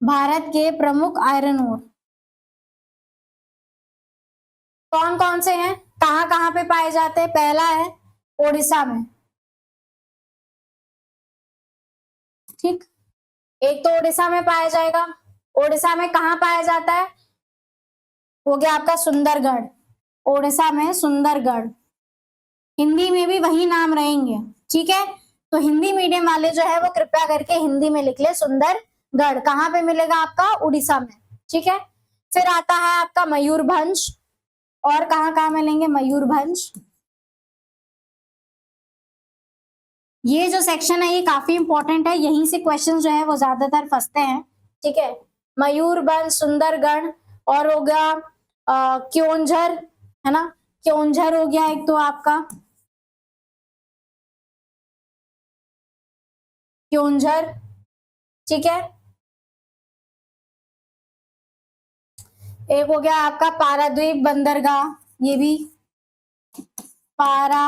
भारत के प्रमुख आयरन ओर कौन कौन से हैं, कहां कहां पे पाए जाते हैं। पहला है ओडिशा में। ठीक, एक तो ओडिशा में पाया जाएगा। ओडिशा में कहां पाया जाता है, हो गया आपका सुंदरगढ़, ओडिशा में सुंदरगढ़। हिंदी में भी वही नाम रहेंगे। ठीक है, तो हिंदी मीडियम वाले जो है वो कृपया करके हिंदी में लिख ले सुंदरगढ़। कहां पे मिलेगा आपका, उड़ीसा में। ठीक है, फिर आता है आपका मयूरभंज, और कहां कहां मिलेंगे मयूरभंज। ये जो सेक्शन है ये काफी इंपॉर्टेंट है, यहीं से क्वेश्चन जो है वो ज्यादातर फंसते हैं। ठीक है, मयूरभंज, सुंदरगढ़, और हो गया क्योंझर, है ना, क्योंझर हो गया एक तो आपका, क्योंझर। ठीक है, एक हो गया आपका पाराद्वीप बंदरगाह, ये भी पारा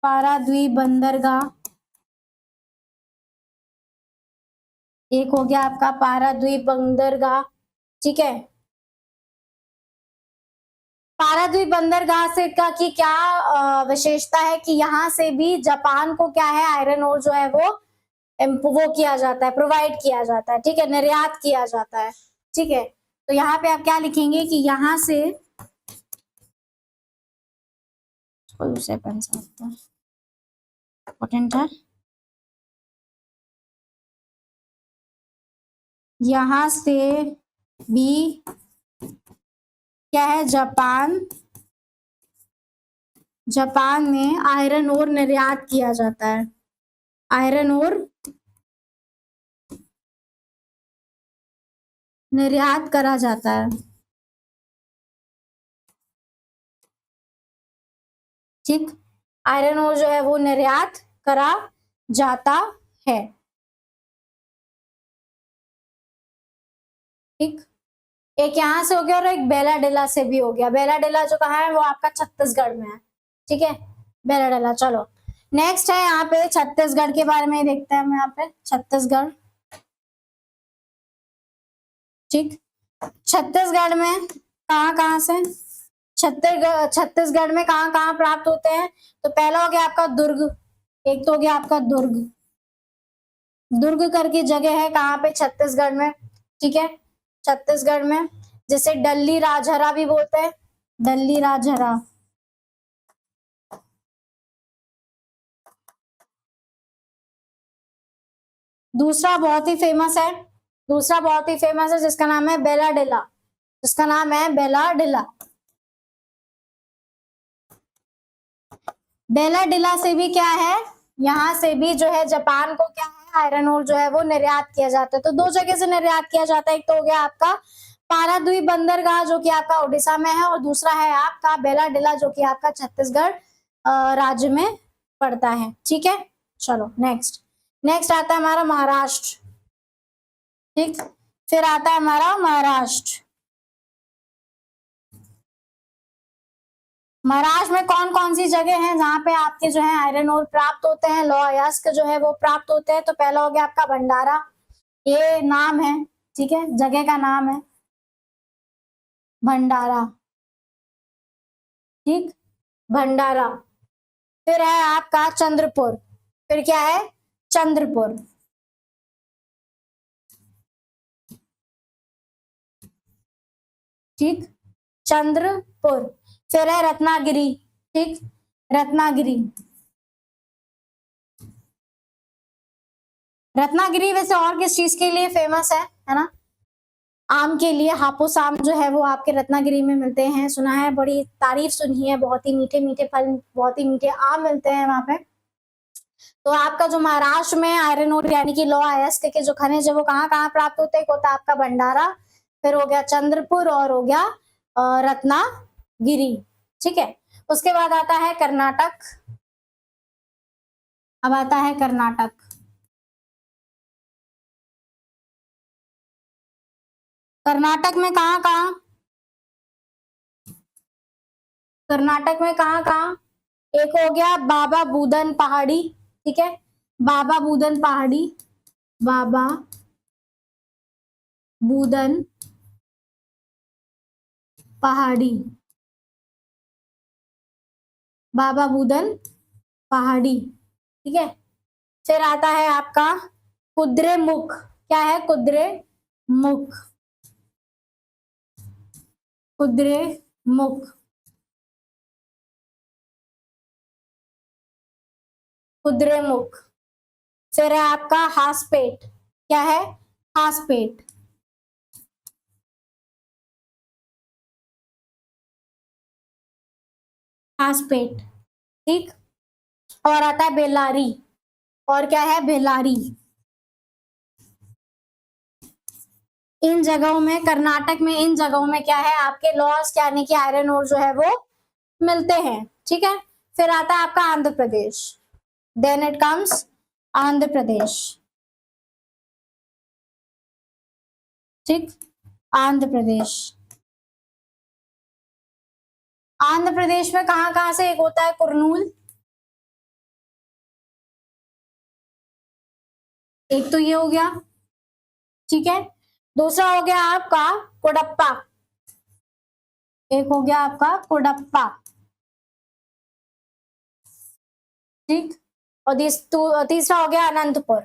पाराद्वीप बंदरगाह, एक हो गया आपका पाराद्वीप बंदरगाह। ठीक है, पाराद्वीप बंदरगाह से का की क्या विशेषता है कि यहाँ से भी जापान को क्या है, आयरन ओर जो है वो किया जाता है, प्रोवाइड किया जाता है। ठीक है, निर्यात किया जाता है। ठीक है, तो यहाँ पे आप क्या लिखेंगे कि यहाँ से दूसरे पेन से इंपॉर्टेंट है, यहाँ से भी क्या है, जापान, जापान में आयरन ओर निर्यात किया जाता है, आयरन ओर निर्यात करा जाता है। ठीक, आयरन ओर जो है वो निर्यात करा जाता है। ठीक, एक यहां से हो गया और एक बेलाडेला से भी हो गया। बेलाडेला जो कहा है वो आपका छत्तीसगढ़ में है। ठीक है, बेलाडेला। चलो नेक्स्ट है यहाँ पे छत्तीसगढ़ के बारे में देखते हैं हम। यहाँ पे छत्तीसगढ़, ठीक। छत्तीसगढ़ में कहाँ से छत्तीसगढ़ में कहाँ प्राप्त होते हैं? तो पहला हो गया आपका दुर्ग, एक तो हो गया आपका दुर्ग, दुर्ग करके जगह है कहाँ पे? छत्तीसगढ़ में, ठीक है, छत्तीसगढ़ में, जिसे डल्ली राजहरा भी बोलते हैं, डल्ली राजहरा। दूसरा बहुत ही फेमस है, दूसरा बहुत ही फेमस है जिसका नाम है बेलाडिला, जिसका नाम है बेलाडिला। बेलाडिला से भी क्या है, यहाँ से भी जो है जापान को क्या है, आयरन ओर जो है वो निर्यात किया जाता है। तो दो जगह से निर्यात किया जाता है, एक तो हो गया आपका पारादीप बंदरगाह जो कि आपका उड़ीसा में है, और दूसरा है आपका बेलाडिला जो कि आपका छत्तीसगढ़ राज्य में पड़ता है, ठीक है। चलो नेक्स्ट, नेक्स्ट आता है हमारा महाराष्ट्र, ठीक, फिर आता है हमारा महाराष्ट्र। महाराष्ट्र में कौन कौन सी जगह है जहां पे आपके जो है आयरन ओर प्राप्त होते हैं, लौह अयस्क जो है वो प्राप्त होते हैं? तो पहला हो गया आपका भंडारा, ये नाम है, ठीक है, जगह का नाम है भंडारा, ठीक, भंडारा। फिर है आपका चंद्रपुर, फिर क्या है? चंद्रपुर, ठीक, चंद्रपुर। फिर है रत्नागिरी, ठीक, रत्नागिरी। रत्नागिरी वैसे और किस चीज के लिए फेमस है ना? आम के लिए, हापुस आम जो है वो आपके रत्नागिरी में मिलते हैं, सुना है, बड़ी तारीफ सुनी है, बहुत ही मीठे मीठे फल, बहुत ही मीठे आम मिलते हैं वहां पे। तो आपका जो महाराष्ट्र में आयरन ओर यानी कि लौह अयस्क के जो खनिज है वो कहाँ कहाँ प्राप्त होते हैं? होता है आपका भंडारा, फिर हो गया चंद्रपुर, और हो गया रत्नागिरी, ठीक है। उसके बाद आता है कर्नाटक, अब आता है कर्नाटक। कर्नाटक में कहाँ कहाँ, कर्नाटक में कहाँ कहाँ? एक हो गया बाबा बूदन पहाड़ी, ठीक है, बाबा बूदन पहाड़ी, बाबा बूदन पहाड़ी, बाबा बूदन पहाड़ी, ठीक है। फिर आता है आपका कुद्रेमुख, क्या है? कुद्रेमुख, कुद्रेमुख, कुद्रेमुख। फिर है आपका हासपेट, क्या है? हासपेट, हासपेट, ठीक। और आता है बेलारी, और क्या है? बेलारी। इन जगहों में, कर्नाटक में इन जगहों में क्या है, आपके लॉस यानी कि आयरन ओर जो है वो मिलते हैं, ठीक है। फिर आता है आपका Andhra Pradesh, then it comes Andhra Pradesh, ठीक, आंध्र प्रदेश। आंध्र प्रदेश में कहां कहां से? एक होता है कुरनूल, एक तो ये हो गया, ठीक है। दूसरा हो गया आपका कोडप्पा, एक हो गया आपका कोडप्पा, ठीक। और तीसरा हो गया अनंतपुर,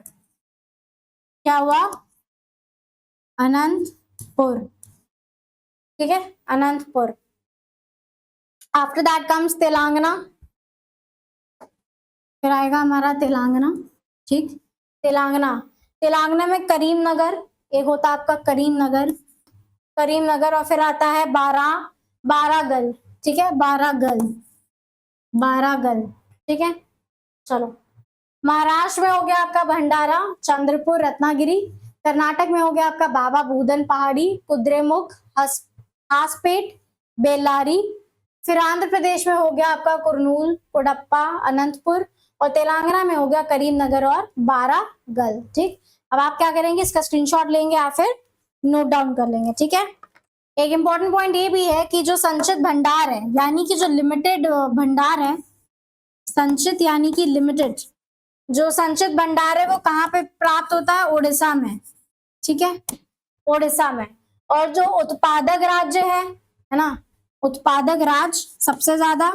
क्या हुआ? अनंतपुर, ठीक है, Anantapur. After that comes Telangana, फिर आएगा हमारा तेलंगाना, ठीक, तेलंगाना। तेलंगाना में करीमनगर, एक होता है आपका करीमनगर, करीमनगर, और फिर आता है बारागल, ठीक है, बारागल, बारागल, ठीक है। चलो, महाराष्ट्र में हो गया आपका भंडारा, चंद्रपुर, रत्नागिरी। कर्नाटक में हो गया आपका बाबा बूदन पहाड़ी, कुद्रेमुख, हासपेट, बेल्लारी। फिर आंध्र प्रदेश में हो गया आपका कुरनूल, कोडप्पा, अनंतपुर। और तेलंगाना में हो गया करीमनगर और बारागल, ठीक। अब आप क्या करेंगे, इसका स्क्रीनशॉट लेंगे या फिर नोट डाउन कर लेंगे, ठीक है। एक इंपॉर्टेंट पॉइंट ये भी है कि जो संचित भंडार है यानी कि जो लिमिटेड भंडार है, संचित यानी कि लिमिटेड, जो संचित भंडार है वो कहाँ पे प्राप्त होता है? उड़ीसा में, ठीक है, उड़ीसा में। और जो उत्पादक राज्य है ना, उत्पादक राज्य सबसे ज्यादा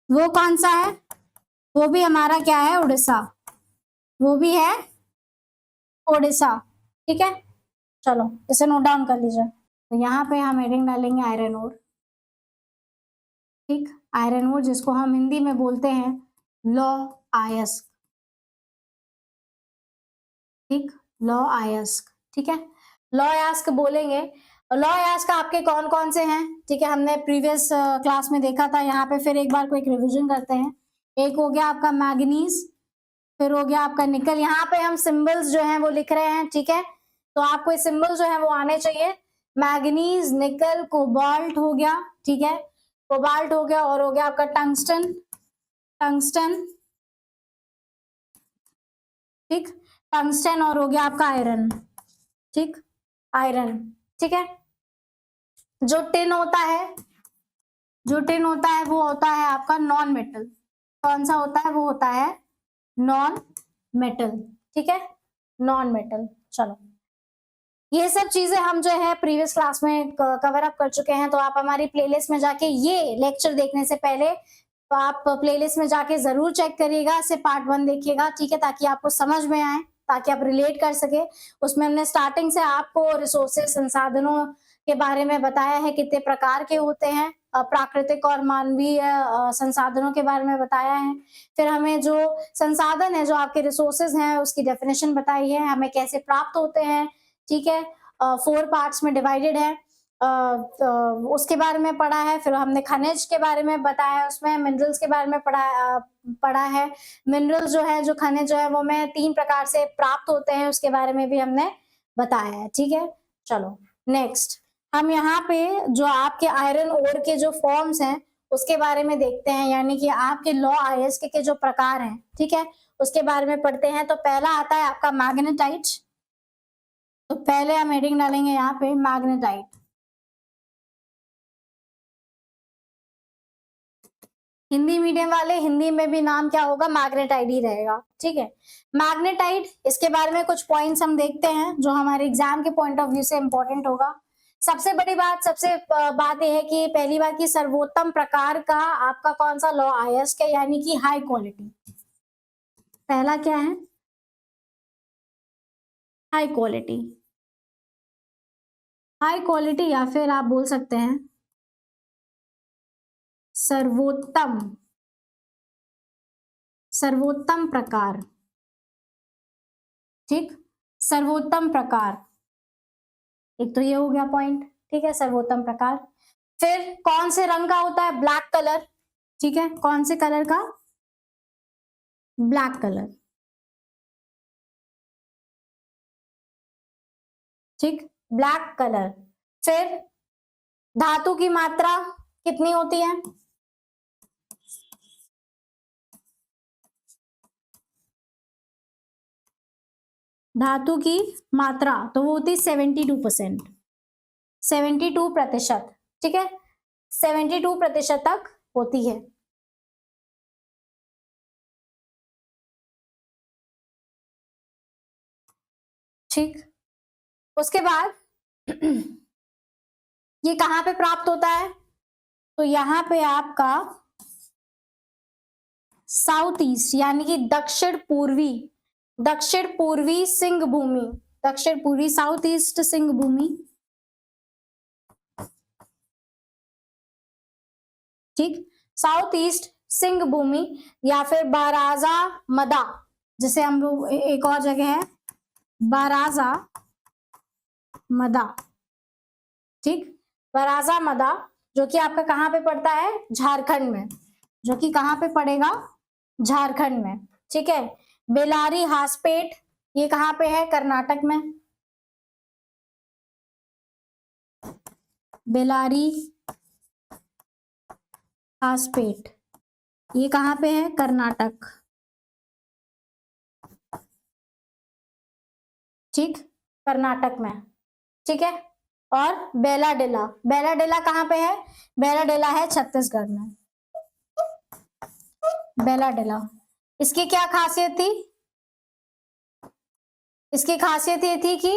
वो कौन सा है? वो भी हमारा क्या है? उड़ीसा। वो भी है उड़ीसा। ठीक है, चलो इसे नोट डाउन कर लीजिए। तो यहाँ पे हम हेडिंग डालेंगे आयरन ओर। ठीक, आयरन ओर जिसको हम हिंदी में बोलते हैं लौ अयस्क। ठीक, लौ अयस्क। ठीक है, लौ अयस्क बोलेंगे। लौ अयस्क आपके कौन कौन से हैं? ठीक है, हमने प्रीवियस क्लास में देखा था, यहाँ पे फिर एक बार को एक रिविजन करते हैं। एक हो गया आपका मैग्नीज, फिर हो गया आपका निकल। यहाँ पे हम सिंबल्स जो हैं वो लिख रहे हैं। ठीक है, तो आपको ये सिंबल जो है वो आने चाहिए। मैग्नीज, निकल, कोबाल्ट हो गया। ठीक है, कोबाल्ट हो गया, और हो गया आपका टंगस्टन। टंगस्टन, ठीक, टंगस्टन, और हो गया आपका आयरन। ठीक, आयरन। ठीक है, जो टिन होता है, जो टिन होता है वो होता है आपका नॉन मेटल। कौन सा होता है? वो होता है नॉन मेटल। ठीक है, नॉन मेटल। चलो, ये सब चीजें हम जो है प्रीवियस क्लास में कवर अप कर चुके हैं। तो आप हमारी प्लेलिस्ट में जाके, ये लेक्चर देखने से पहले तो आप प्लेलिस्ट में जाके जरूर चेक करिएगा, इसे पार्ट 1 देखिएगा। ठीक है, ताकि आपको समझ में आए, ताकि आप रिलेट कर सके। उसमें हमने स्टार्टिंग से आपको रिसोर्सेज, संसाधनों के बारे में बताया है, कितने प्रकार के होते हैं, प्राकृतिक और मानवीय संसाधनों के बारे में बताया है। फिर हमें जो संसाधन है, जो आपके रिसोर्सेज हैं, उसकी डेफिनेशन बताई है, हमें कैसे प्राप्त होते हैं। ठीक है, 4 पार्ट्स में डिवाइडेड है। उसके बारे में पढ़ा है। फिर हमने खनिज के बारे में बताया है, उसमें मिनरल्स के बारे में पढ़ा है। मिनरल जो है, जो खनिज जो है, वो में 3 प्रकार से प्राप्त होते हैं, उसके बारे में भी हमने बताया है। ठीक है, चलो नेक्स्ट हम यहाँ पे जो आपके आयरन ओर के जो फॉर्म्स हैं उसके बारे में देखते हैं, यानी कि आपके लौ अयस्क के जो प्रकार हैं। ठीक है, उसके बारे में पढ़ते हैं। तो पहला आता है आपका मैग्नेटाइट। तो पहले हम हेडिंग डालेंगे यहाँ पे मैग्नेटाइट। हिंदी मीडियम वाले, हिंदी में भी नाम क्या होगा? मैग्नेटाइट ही रहेगा। ठीक है, मैग्नेटाइट, इसके बारे में कुछ पॉइंट्स हम देखते हैं जो हमारे एग्जाम के पॉइंट ऑफ व्यू से इंपॉर्टेंट होगा। सबसे बड़ी बात, सबसे बात यह है कि पहली बात की सर्वोत्तम प्रकार का आपका कौन सा लौ अयस्क है, यानी कि हाई क्वालिटी। पहला क्या है? High quality. हाई क्वालिटी, या फिर आप बोल सकते हैं सर्वोत्तम, सर्वोत्तम प्रकार। ठीक, सर्वोत्तम प्रकार, एक तो ये हो गया पॉइंट। ठीक है, सर्वोत्तम प्रकार। फिर कौन से रंग का होता है? Black colour. ठीक है, कौन से कलर का? Black colour. ठीक, ब्लैक कलर। फिर धातु की मात्रा कितनी होती है? धातु की मात्रा तो वो होती 72%, 72%। ठीक है, 72% तक होती है। ठीक, उसके बाद ये कहां पे प्राप्त होता है? तो यहाँ पे आपका साउथ ईस्ट, यानी कि दक्षिण पूर्वी, दक्षिण पूर्वी सिंह भूमि, दक्षिण पूर्वी साउथ ईस्ट सिंह भूमि। ठीक, साउथ ईस्ट सिंह भूमि, या फिर बाराजा मदा, जिसे हम लोग एक और जगह है बाराजा मदा। ठीक, बाराजा मदा, जो कि आपका कहां पे पड़ता है? झारखंड में, जो कि कहां पे पड़ेगा? झारखंड में। ठीक है, बेलारी हासपेट, ये कहां पे है? कर्नाटक में। बेलारी हासपेट, ये कहां पे है? कर्नाटक। ठीक, कर्नाटक में। ठीक है, और बेलाडेला, बेलाडेला कहां पे है? बेलाडेला है छत्तीसगढ़ में। बेलाडेला, इसकी क्या खासियत थी? इसकी खासियत ये थी कि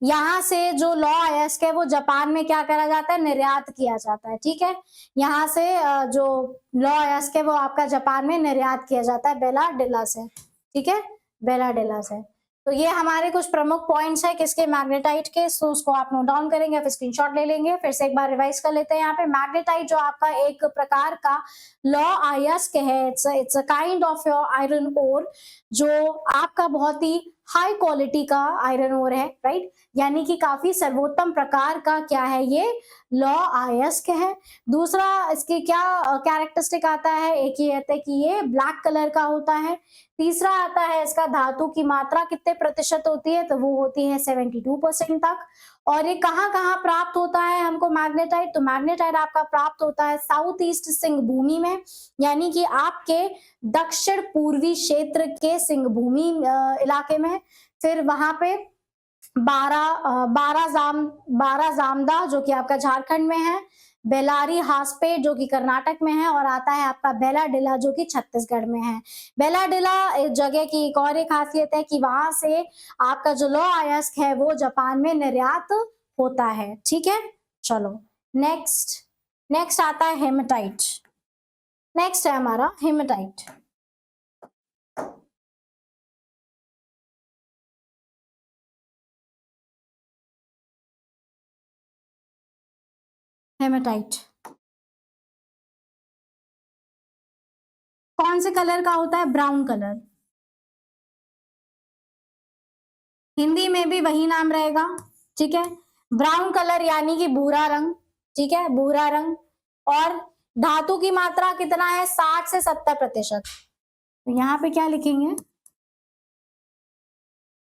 यहाँ से जो लौ अयस्क है वो जापान में क्या करा जाता है, निर्यात किया जाता है। ठीक है, यहाँ से जो लौ अयस्क है वो आपका जापान में निर्यात किया जाता है बेला डेला से। ठीक है, बेला डेला से। तो ये हमारे कुछ प्रमुख पॉइंट्स है किसके, मैग्नेटाइट के। सो उसको आप नोट डाउन करेंगे, फिर स्क्रीनशॉट ले लेंगे। फिर से एक बार रिवाइज कर लेते हैं। यहाँ पे मैग्नेटाइट जो आपका एक प्रकार का लौ अयस्क है, it's a kind of your iron ore, जो आपका बहुत ही हाई क्वालिटी का आयरन ओर है, राइट। यानी कि काफी सर्वोत्तम प्रकार का क्या है, ये लौ अयस्क है। दूसरा इसके क्या कैरेक्टरिस्टिक आता है, एक ये आता है कि ये ब्लैक कलर का होता है। तीसरा आता है इसका धातु की मात्रा कितने प्रतिशत होती है, तो वो होती है 72% तक। और ये कहाँ कहाँ प्राप्त होता है हमको मैग्नेटाइट, तो मैग्नेटाइट आपका प्राप्त होता है साउथ ईस्ट सिंह भूमि में, यानी कि आपके दक्षिण पूर्वी क्षेत्र के सिंह भूमि इलाके में। फिर वहां पे बारा जामदा जो कि आपका झारखंड में है, बेलारी हासपेट जो कि कर्नाटक में है, और आता है आपका बेलाडिला जो कि छत्तीसगढ़ में है। बेलाडिला इस जगह की एक और एक खासियत है कि वहां से आपका जो लौह अयस्क है वो जापान में निर्यात होता है। ठीक है, चलो नेक्स्ट नेक्स्ट आता है हेमेटाइट। नेक्स्ट है हमारा हेमेटाइट। हेमेटाइट कौन से कलर का होता है, ब्राउन कलर। हिंदी में भी वही नाम रहेगा। ठीक है, ब्राउन कलर यानी कि भूरा रंग। ठीक है, भूरा रंग। और धातु की मात्रा कितना है, 60 से 70%। तो यहाँ पे क्या लिखेंगे,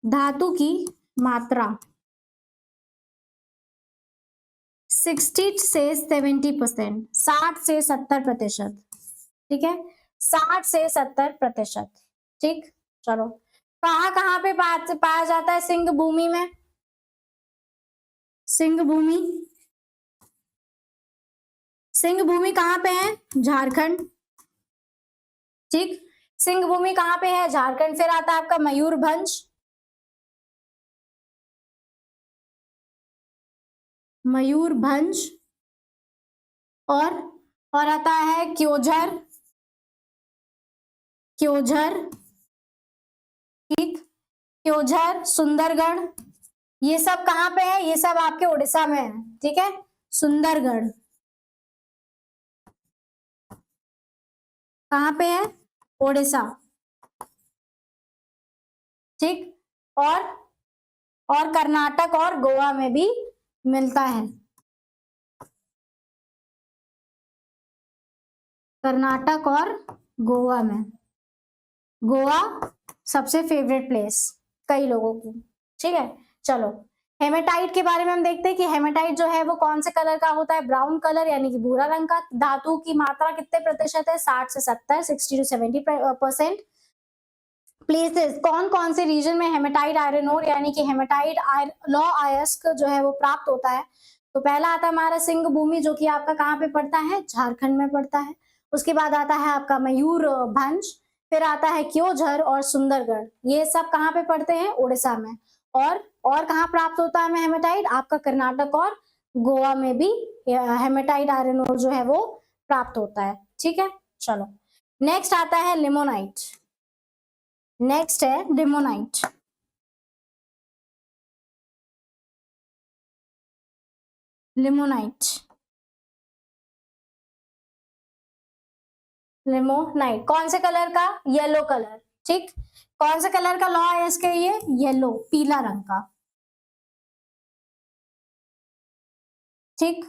धातु की मात्रा 60 से 70%, 60 से 70%। ठीक है, 60 से 70%। ठीक, चलो कहाँ कहाँ पे पाया जाता है सिंह भूमि में, सिंह भूमि, सिंह भूमि कहाँ पे है, झारखंड। ठीक, सिंह भूमि कहाँ पे है, झारखंड। फिर आता है आपका मयूरभंज, मयूरभंज। और आता है क्योझर, क्योझर। ठीक, क्योझर, सुंदरगढ़। ये सब कहाँ पे है, ये सब आपके उड़ीसा में है। ठीक है, सुंदरगढ़ कहाँ पे है, उड़ीसा। ठीक, और कर्नाटक और गोवा में भी मिलता है, कर्नाटक और गोवा में। गोवा सबसे फेवरेट प्लेस कई लोगों की। ठीक है, चलो हेमेटाइट के बारे में हम देखते हैं कि हेमेटाइट जो है वो कौन से कलर का होता है, ब्राउन कलर यानी कि भूरा रंग का। धातु की मात्रा कितने प्रतिशत है, 60 से 70, 60 to 70%। प्लेसेस कौन कौन से रीजन में हेमेटाइट आयरन ओर यानी कि हेमेटाइट लौ अयस्क जो है वो प्राप्त होता है। तो पहला आता है हमारा सिंह भूमि जो कि आपका कहाँ पे पड़ता है, झारखंड में पड़ता है। उसके बाद आता है आपका मयूरभंज, फिर आता है क्योझर और सुंदरगढ़। ये सब कहाँ पे पड़ते हैं, उड़ीसा में। और कहाँ प्राप्त होता है हेमेटाइट, आपका कर्नाटक और गोवा में भी हेमेटाइट आयरन ओर जो है वो प्राप्त होता है। ठीक है, चलो नेक्स्ट आता है लिमोनाइट। नेक्स्ट है लिमोनाइट। लिमोनाइट, लिमोनाइट कौन से कलर का, येलो कलर। ठीक, कौन से कलर का लौ है इसके, ये येलो, पीला रंग का। ठीक,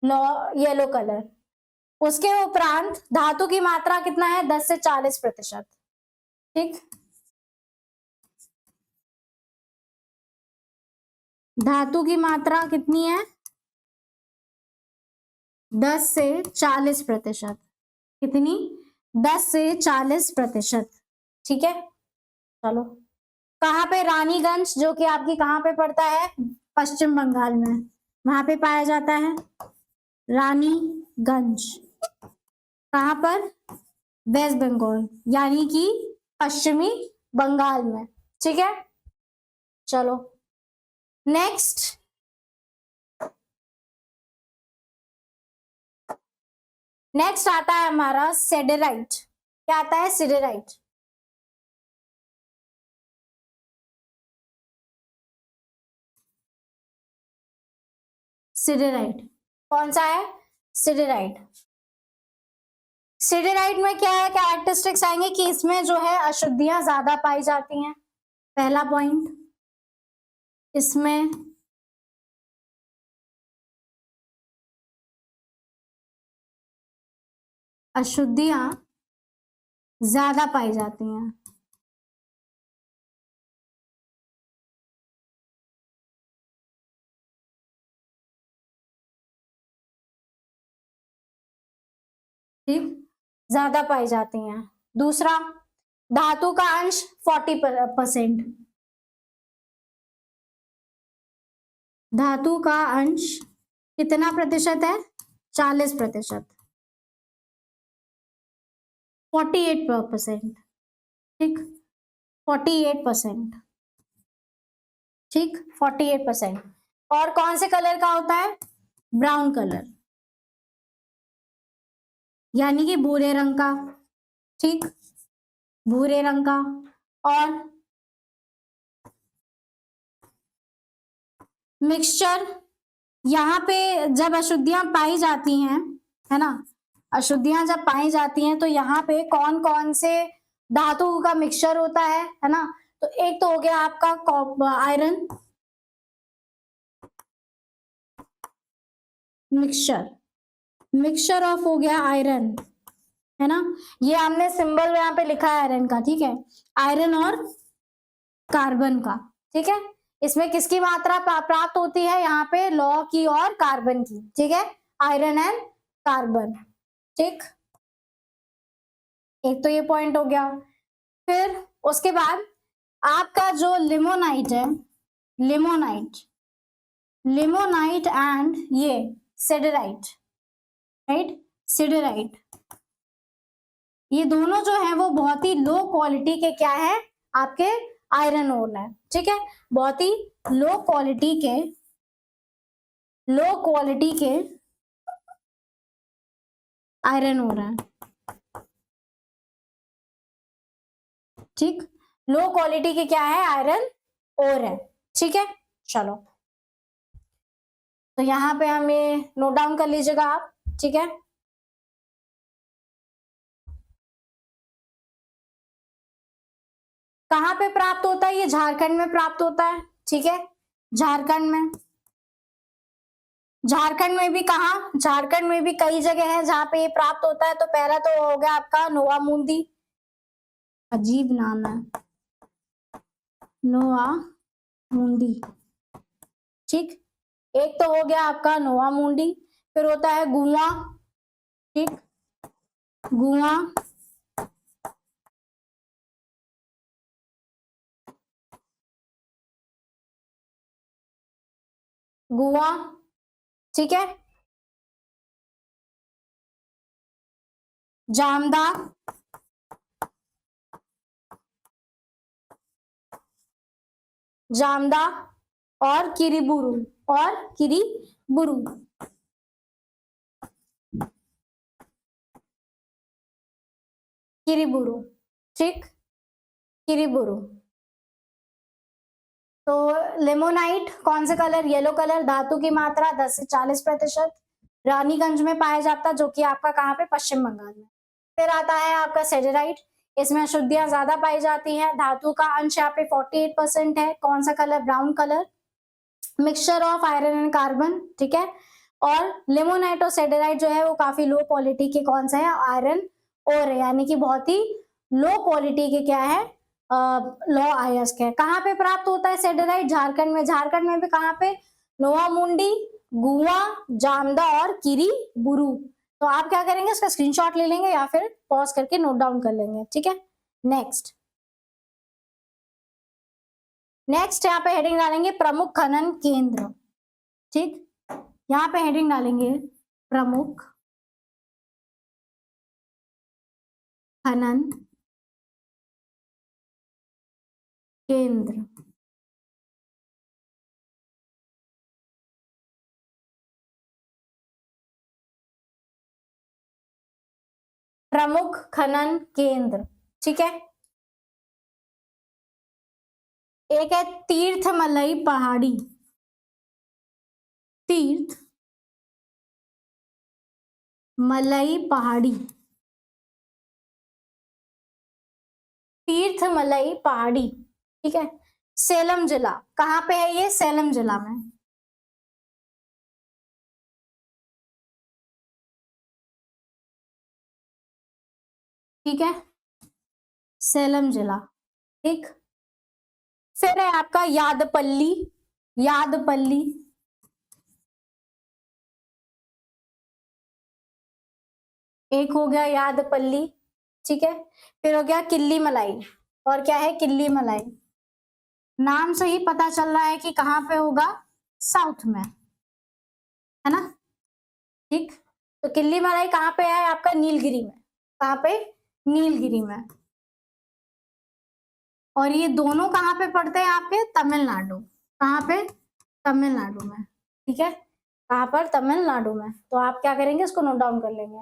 लौ येलो कलर। उसके उपरांत धातु की मात्रा कितना है, 10 से 40%। ठीक, धातु की मात्रा कितनी है, 10 से 40%। कितनी, 10 से 40%। ठीक है, चलो कहाँ पे, रानीगंज जो कि आपकी कहाँ पे पड़ता है, पश्चिम बंगाल में, वहां पे पाया जाता है रानीगंज। कहाँ पर, वेस्ट बंगाल यानी कि पश्चिमी बंगाल में। ठीक है, चलो नेक्स्ट आता है हमारा सिडेराइट। क्या आता है? सिडेराइट। सिडेराइट कौन सा है? सिडेराइट। सिडेराइट में क्या है, कैरेक्टरिस्टिक्स आएंगे कि इसमें जो है अशुद्धियां ज्यादा पाई जाती हैं। पहला पॉइंट, इसमें अशुद्धियां ज्यादा पाई जाती हैं। ठीक, ज्यादा पाई जाती हैं। दूसरा, धातु का अंश 40%। धातु का अंश कितना प्रतिशत है? 40%। 48%। ठीक, 48%। ठीक, 48%। और कौन से कलर का होता है? ब्राउन कलर, यानी कि भूरे रंग का। ठीक, भूरे रंग का। और मिक्सचर, यहाँ पे जब अशुद्धियां पाई जाती हैं, है ना, अशुद्धियां जब पाई जाती हैं तो यहाँ पे कौन कौन से धातु का मिक्सचर होता है ना। तो एक तो हो गया आपका आयरन मिक्सचर ऑफ हो गया आयरन, है ना। ये हमने सिंबल यहाँ पे लिखा है आयरन का। ठीक है, आयरन और कार्बन का। ठीक है, इसमें किसकी मात्रा प्राप्त होती है? यहाँ पे लौ की और कार्बन की। ठीक है, आयरन एंड कार्बन। ठीक, एक तो ये पॉइंट हो गया। फिर उसके बाद आपका जो लिमोनाइट है, लिमोनाइट एंड ये सिडेराइट, राइट, सिडेराइट, ये दोनों जो है वो बहुत ही लो क्वालिटी के क्या है? आपके आयरन ओर है। ठीक है, बहुत ही लो क्वालिटी के आयरन ओर है। ठीक, लो क्वालिटी के क्या है? आयरन ओर है। ठीक है, चलो तो यहाँ पे हम ये नोट डाउन कर लीजिएगा आप। ठीक है, कहाँ पे प्राप्त होता है? ये झारखंड में प्राप्त होता है। ठीक है, झारखंड में। झारखंड में भी कहाँ? झारखंड में भी कई जगह है जहाँ पे ये प्राप्त होता है। तो पहला तो हो गया आपका नोवा मुंदी, अजीब नाम है, नोवा मुंडी। ठीक, एक तो हो गया आपका नोवा मुंडी। फिर होता है गुआ। ठीक, गुआ, गुआ। ठीक है, जामदा, जामदा और किरीबुरु, और किरीबुरु। किरीबुरु। ठीक, किरीबुरु। तो लेमोनाइट कौन से कलर? Yellow colour. धातु की मात्रा 10 से 40%। रानीगंज में पाया जाता, जो कि आपका कहाँ पे? पश्चिम बंगाल में। फिर आता है आपका सेडेराइट, इसमें अशुद्धियां ज्यादा पाई जाती हैं। धातु का अंश यहाँ पे 48% है। कौन सा colour? Brown colour. Mixture of iron and carbon. ठीक है, और लिमोनाइट और सेडेराइट जो है वो काफी लो क्वालिटी के कौन सा है? आयरन और, यानी कि बहुत ही लो क्वालिटी के क्या है? लो आयस्क है। कहाँ पे प्राप्त होता है सेडेराइट? झारखंड में। झारखंड में भी कहाँ पे? नोवा मुंडी, गुआ, जामदा और किरी बुरु। तो आप क्या करेंगे? इसका स्क्रीनशॉट ले लेंगे या फिर पॉज करके नोट डाउन कर लेंगे। ठीक है, नेक्स्ट यहाँ पे हेडिंग डालेंगे प्रमुख खनन केंद्र। ठीक, यहाँ पे हेडिंग डालेंगे प्रमुख खनन केंद्र। प्रमुख खनन केंद्र, ठीक है। एक है तीर्थमलई पहाड़ी, तीर्थ मलई पहाड़ी, तीर्थमलई पहाड़ी, ठीक है। सेलम जिला, कहाँ पे है ये? सेलम जिला में, ठीक है, सेलम जिला, ठीक। फिर है आपका यादपल्ली, यादपल्ली, एक हो गया यादपल्ली, ठीक है। फिर हो गया किल्ली मलाई, और क्या है? किल्ली मलाई। नाम से ही पता चल रहा है कि कहाँ पे होगा, साउथ में, है ना, ठीक। तो किल्ली मलाई कहाँ पे है आपका? नीलगिरी में, कहाँ पे? नीलगिरी में। और ये दोनों कहाँ पे पड़ते हैं आपके? तमिलनाडु, कहाँ पे? तमिलनाडु में, ठीक है। कहाँ पर? तमिलनाडु में। तो आप क्या करेंगे? इसको नोट डाउन कर लेंगे।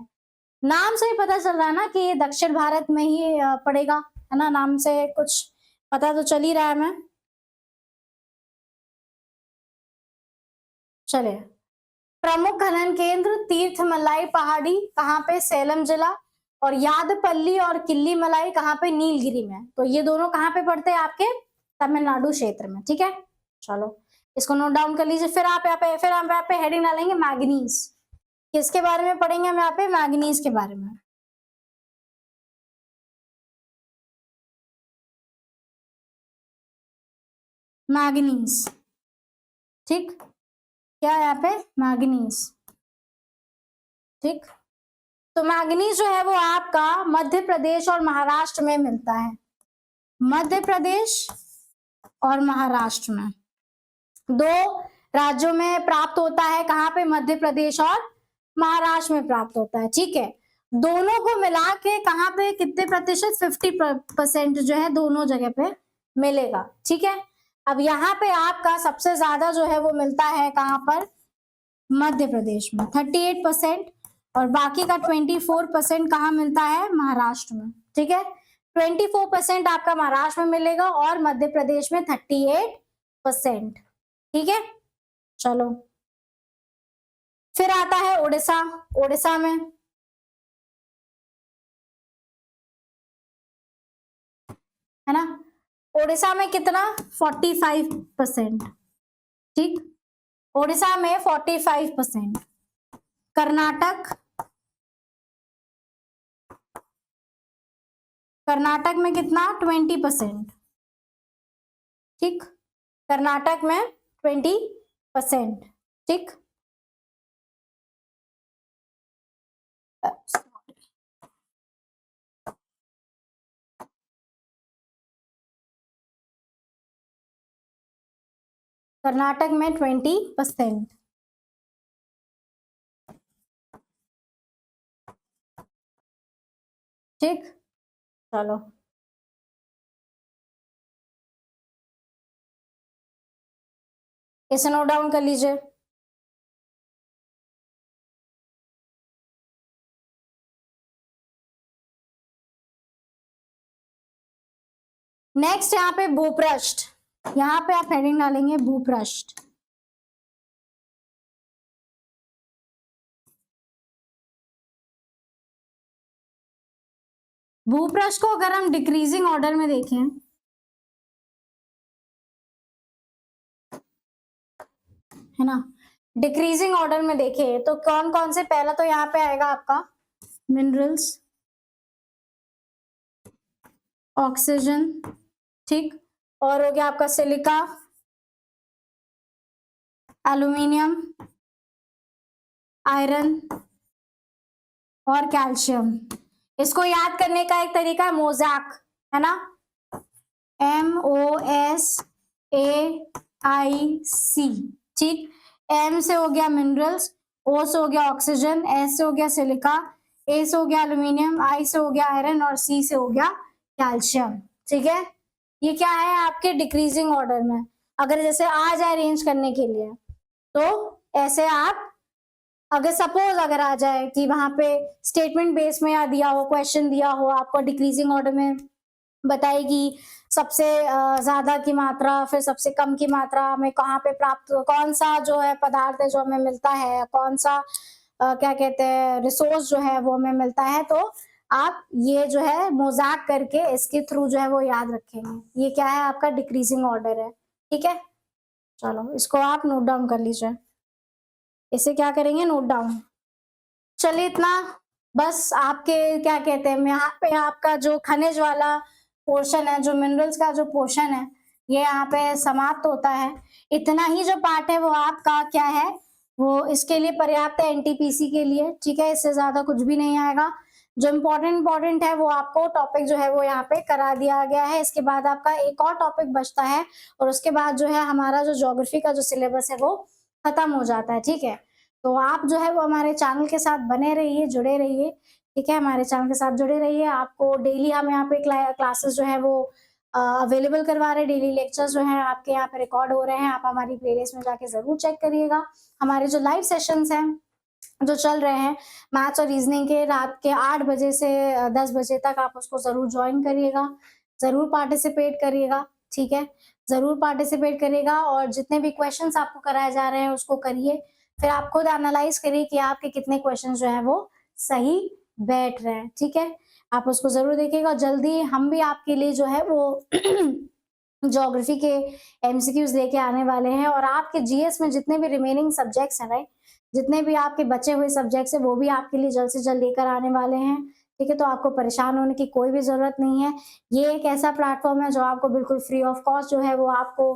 नाम से ही पता चल रहा है ना कि ये दक्षिण भारत में ही पड़ेगा, है ना, नाम से कुछ पता तो चल ही रहा है हमें। चलिए, प्रमुख खनन केंद्र तीर्थमलाई पहाड़ी, कहाँ पे? सेलम जिला। और यादपल्ली और किल्ली मलाई कहाँ पे? नीलगिरी में। तो ये दोनों कहाँ पे पड़ते हैं आपके? तमिलनाडु क्षेत्र में, ठीक है। चलो, इसको नोट डाउन कर लीजिए। फिर आप यहाँ पे, फिर हम यहाँ पे हेडिंग डालेंगे मैग्नीज। किसके बारे में पढ़ेंगे हम यहाँ पे? मैग्नीज के बारे में। मैग्नीज, ठीक। क्या है यहाँ पे? मैग्नीज, ठीक। तो मैग्नीज जो है वो आपका मध्य प्रदेश और महाराष्ट्र में मिलता है, मध्य प्रदेश और महाराष्ट्र में, दो राज्यों में प्राप्त होता है। कहाँ पे? मध्य प्रदेश और महाराष्ट्र में प्राप्त होता है, ठीक है। दोनों को मिला के कहाँ पे कितने प्रतिशत? 50% जो है दोनों जगह पे मिलेगा, ठीक है। अब यहाँ पे आपका सबसे ज्यादा जो है वो मिलता है कहाँ पर? मध्य प्रदेश में 38%, और बाकी का 24% कहाँ मिलता है? महाराष्ट्र में, ठीक है। 24% आपका महाराष्ट्र में मिलेगा और मध्य प्रदेश में 38%, ठीक है। चलो, फिर आता है उड़ीसा, उड़ीसा में, है ना, उड़ीसा में कितना? 45%, ठीक। उड़ीसा में 45%। कर्नाटक, कर्नाटक में कितना? 20%, ठीक। कर्नाटक में 20%, ठीक। कर्नाटक में 20%, ठीक। चलो, इसे नोट डाउन कर लीजिए। नेक्स्ट यहाँ पे भूपृष्ठ, यहाँ पे आप हेडिंग डालेंगे भूपृष्ठ। भूपृष्ठ को अगर हम डिक्रीजिंग ऑर्डर में देखें, है ना, डिक्रीजिंग ऑर्डर में देखें तो कौन कौन से? पहला तो यहाँ पे आएगा आपका मिनरल्स, ऑक्सीजन, ठीक। और हो गया आपका सिलिका, एल्यूमिनियम, आयरन और कैल्शियम। इसको याद करने का एक तरीका मोज़ैक, है ना, MOSAIC, ठीक। M से हो गया मिनरल्स, O से हो गया ऑक्सीजन, S से हो गया सिलिका, A से हो गया एल्यूमिनियम, I से हो गया आयरन और C से हो गया कैल्शियम, ठीक है। ये क्या है आपके डिक्रीजिंग ऑर्डर में। अगर जैसे आ जाए अरेंज करने के लिए तो ऐसे आप अगर सपोज अगर आ जाए कि वहां पे स्टेटमेंट बेस में या दिया हो, क्वेश्चन दिया हो आपको डिक्रीजिंग ऑर्डर में, बताएगी सबसे ज्यादा की मात्रा फिर सबसे कम की मात्रा हमें कहाँ पे प्राप्त, कौन सा जो है पदार्थ है जो हमें मिलता है, कौन सा क्या कहते हैं रिसोर्स जो है वो हमें मिलता है, तो आप ये जो है मोज़ैक करके इसके थ्रू जो है वो याद रखेंगे। ये क्या है आपका डिक्रीजिंग ऑर्डर है, ठीक है? चलो इसको आप नोट डाउन कर लीजिए। इसे क्या करेंगे नोट डाउन। चलिए इतना बस आपके क्या कहते हैं यहाँ पे आपका जो खनिज वाला पोर्शन है, जो मिनरल्स का जो पोर्शन है, ये यहाँ पे समाप्त होता है। इतना ही जो पार्ट है वो आपका क्या है, वो इसके लिए पर्याप्त है एनटीपीसी के लिए, ठीक है? इससे ज़्यादा कुछ भी नहीं आएगा। जो इम्पोर्टेंट है वो आपको टॉपिक जो है वो यहाँ पे करा दिया गया है। इसके बाद आपका एक और टॉपिक बचता है और उसके बाद जो है हमारा जो ज्योग्राफी का जो सिलेबस है वो खत्म हो जाता है, ठीक है? तो आप जो है वो हमारे चैनल के साथ बने रहिए, जुड़े रहिए, ठीक है? हमारे चैनल के साथ जुड़े रहिए। आपको डेली हम यहाँ पे क्लासेस जो है वो अवेलेबल करवा रहे हैं, डेली लेक्चर्स जो हैं आपके यहाँ पे रिकॉर्ड हो रहे हैं। आप हमारी प्लेलिस्ट में जाके ज़रूर चेक करिएगा। हमारे जो लाइव सेशंस हैं, जो चल रहे हैं मैथ्स और रीजनिंग के, रात के 8 बजे से 10 बजे तक आप उसको ज़रूर जॉइन करिएगा, ज़रूर पार्टिसिपेट करिएगा, ठीक है? ज़रूर पार्टिसिपेट करिएगा और जितने भी क्वेश्चंस आपको कराए जा रहे हैं उसको करिए। फिर आप खुद एनालाइज़ करिए कि आपके कितने क्वेश्चंस जो हैं वो सही बैठ रहे हैं, ठीक है? आप उसको ज़रूर देखिएगा और जल्दी हम भी आपके लिए जो है वो ज्योग्राफी के एमसीक्यूज़ लेके आने वाले हैं और आपके जीएस में जितने भी रिमेनिंग सब्जेक्ट्स हैं, राइट? जितने भी आपके बचे हुए सब्जेक्ट्स हैं वो भी आपके लिए जल्द से जल्द लेकर आने वाले हैं, ठीक है? तो आपको परेशान होने की कोई भी ज़रूरत नहीं है। ये एक ऐसा प्लेटफ़ॉर्म है जो आपको बिल्कुल फ्री ऑफ कॉस्ट जो है वो आपको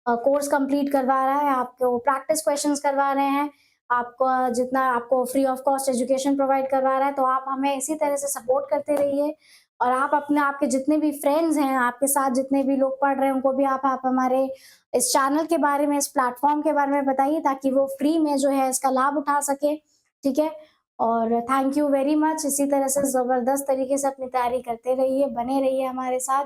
कोर्स कंप्लीट करवा रहा है, आपको प्रैक्टिस क्वेश्चंस करवा रहे हैं, आपको जितना आपको free of cost education provide करवा रहा है, तो आप हमें इसी तरह से सपोर्ट करते रहिए और आप अपने आपके जितने भी फ्रेंड्स हैं, आपके साथ जितने भी लोग पढ़ रहे हैं, उनको भी आप हमारे इस चैनल के बारे में, इस प्लेटफ़ॉर्म के बारे में बताइए ताकि वो फ्री में जो है इसका लाभ उठा सके, ठीक है? और थैंक यू वेरी मच। इसी तरह से ज़बरदस्त तरीके से अपनी तैयारी करते रहिए, बने रहिए हमारे साथ।